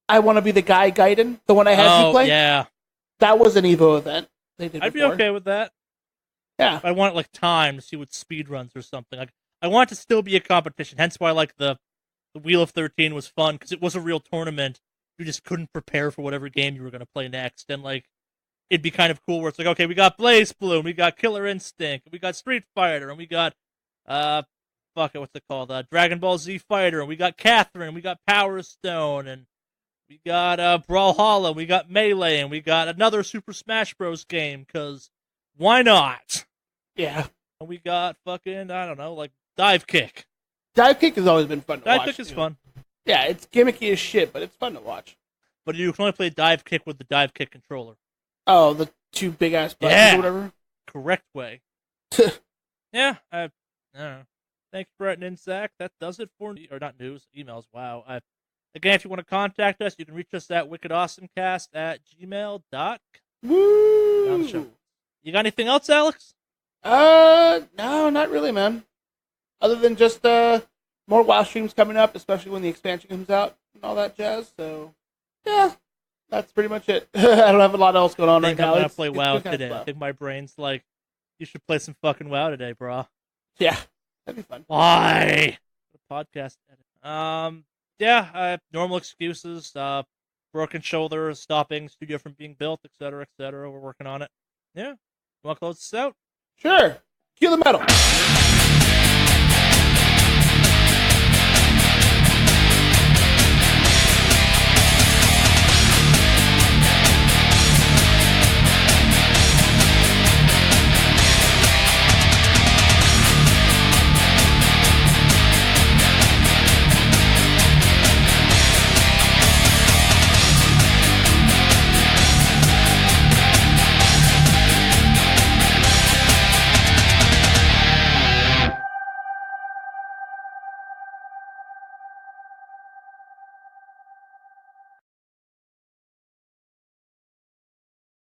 I want to be the guy Gaiden, the one I had you play. Yeah, that was an Evo event. They did. I'd be okay with that. Yeah, I want like time to see what speed runs or something. Like I want it to still be a competition. Hence why like the Wheel of 13 was fun, because it was a real tournament. You just couldn't prepare for whatever game you were going to play next, and like it'd be kind of cool where it's like, okay, we got Blaze Blue, and we got Killer Instinct, and we got Street Fighter, and we got what's it called? Dragon Ball Z Fighter, and we got Catherine, and we got Power Stone, and we got Brawlhalla, we got Melee, and we got another Super Smash Bros. Game, because why not? Yeah. And we got fucking, I don't know, like Dive Kick. Dive Kick has always been fun to watch. Dive Kick is fun. Yeah, it's gimmicky as shit, but it's fun to watch. But you can only play Dive Kick with the Dive Kick controller. Oh, the 2 big-ass buttons or whatever? Correct way. Yeah, I don't know. Thanks, Brett and Insac. That does it for, or not news, emails, wow. Again, if you want to contact us, you can reach us at wickedawesomecast@gmail.com. Woo! You got anything else, Alex? No, not really, man. Other than just more WoW streams coming up, especially when the expansion comes out and all that jazz. So, yeah, that's pretty much it. I don't have a lot else going on right now. I'm going to play WoW today. I think my brain's like, you should play some fucking WoW today, bro. Yeah, that'd be fun. Why? Podcast edit. Normal excuses, broken shoulder, stopping studio from being built, etc., etc. We're working on it. Yeah. You want to close this out? Sure. Cue the metal.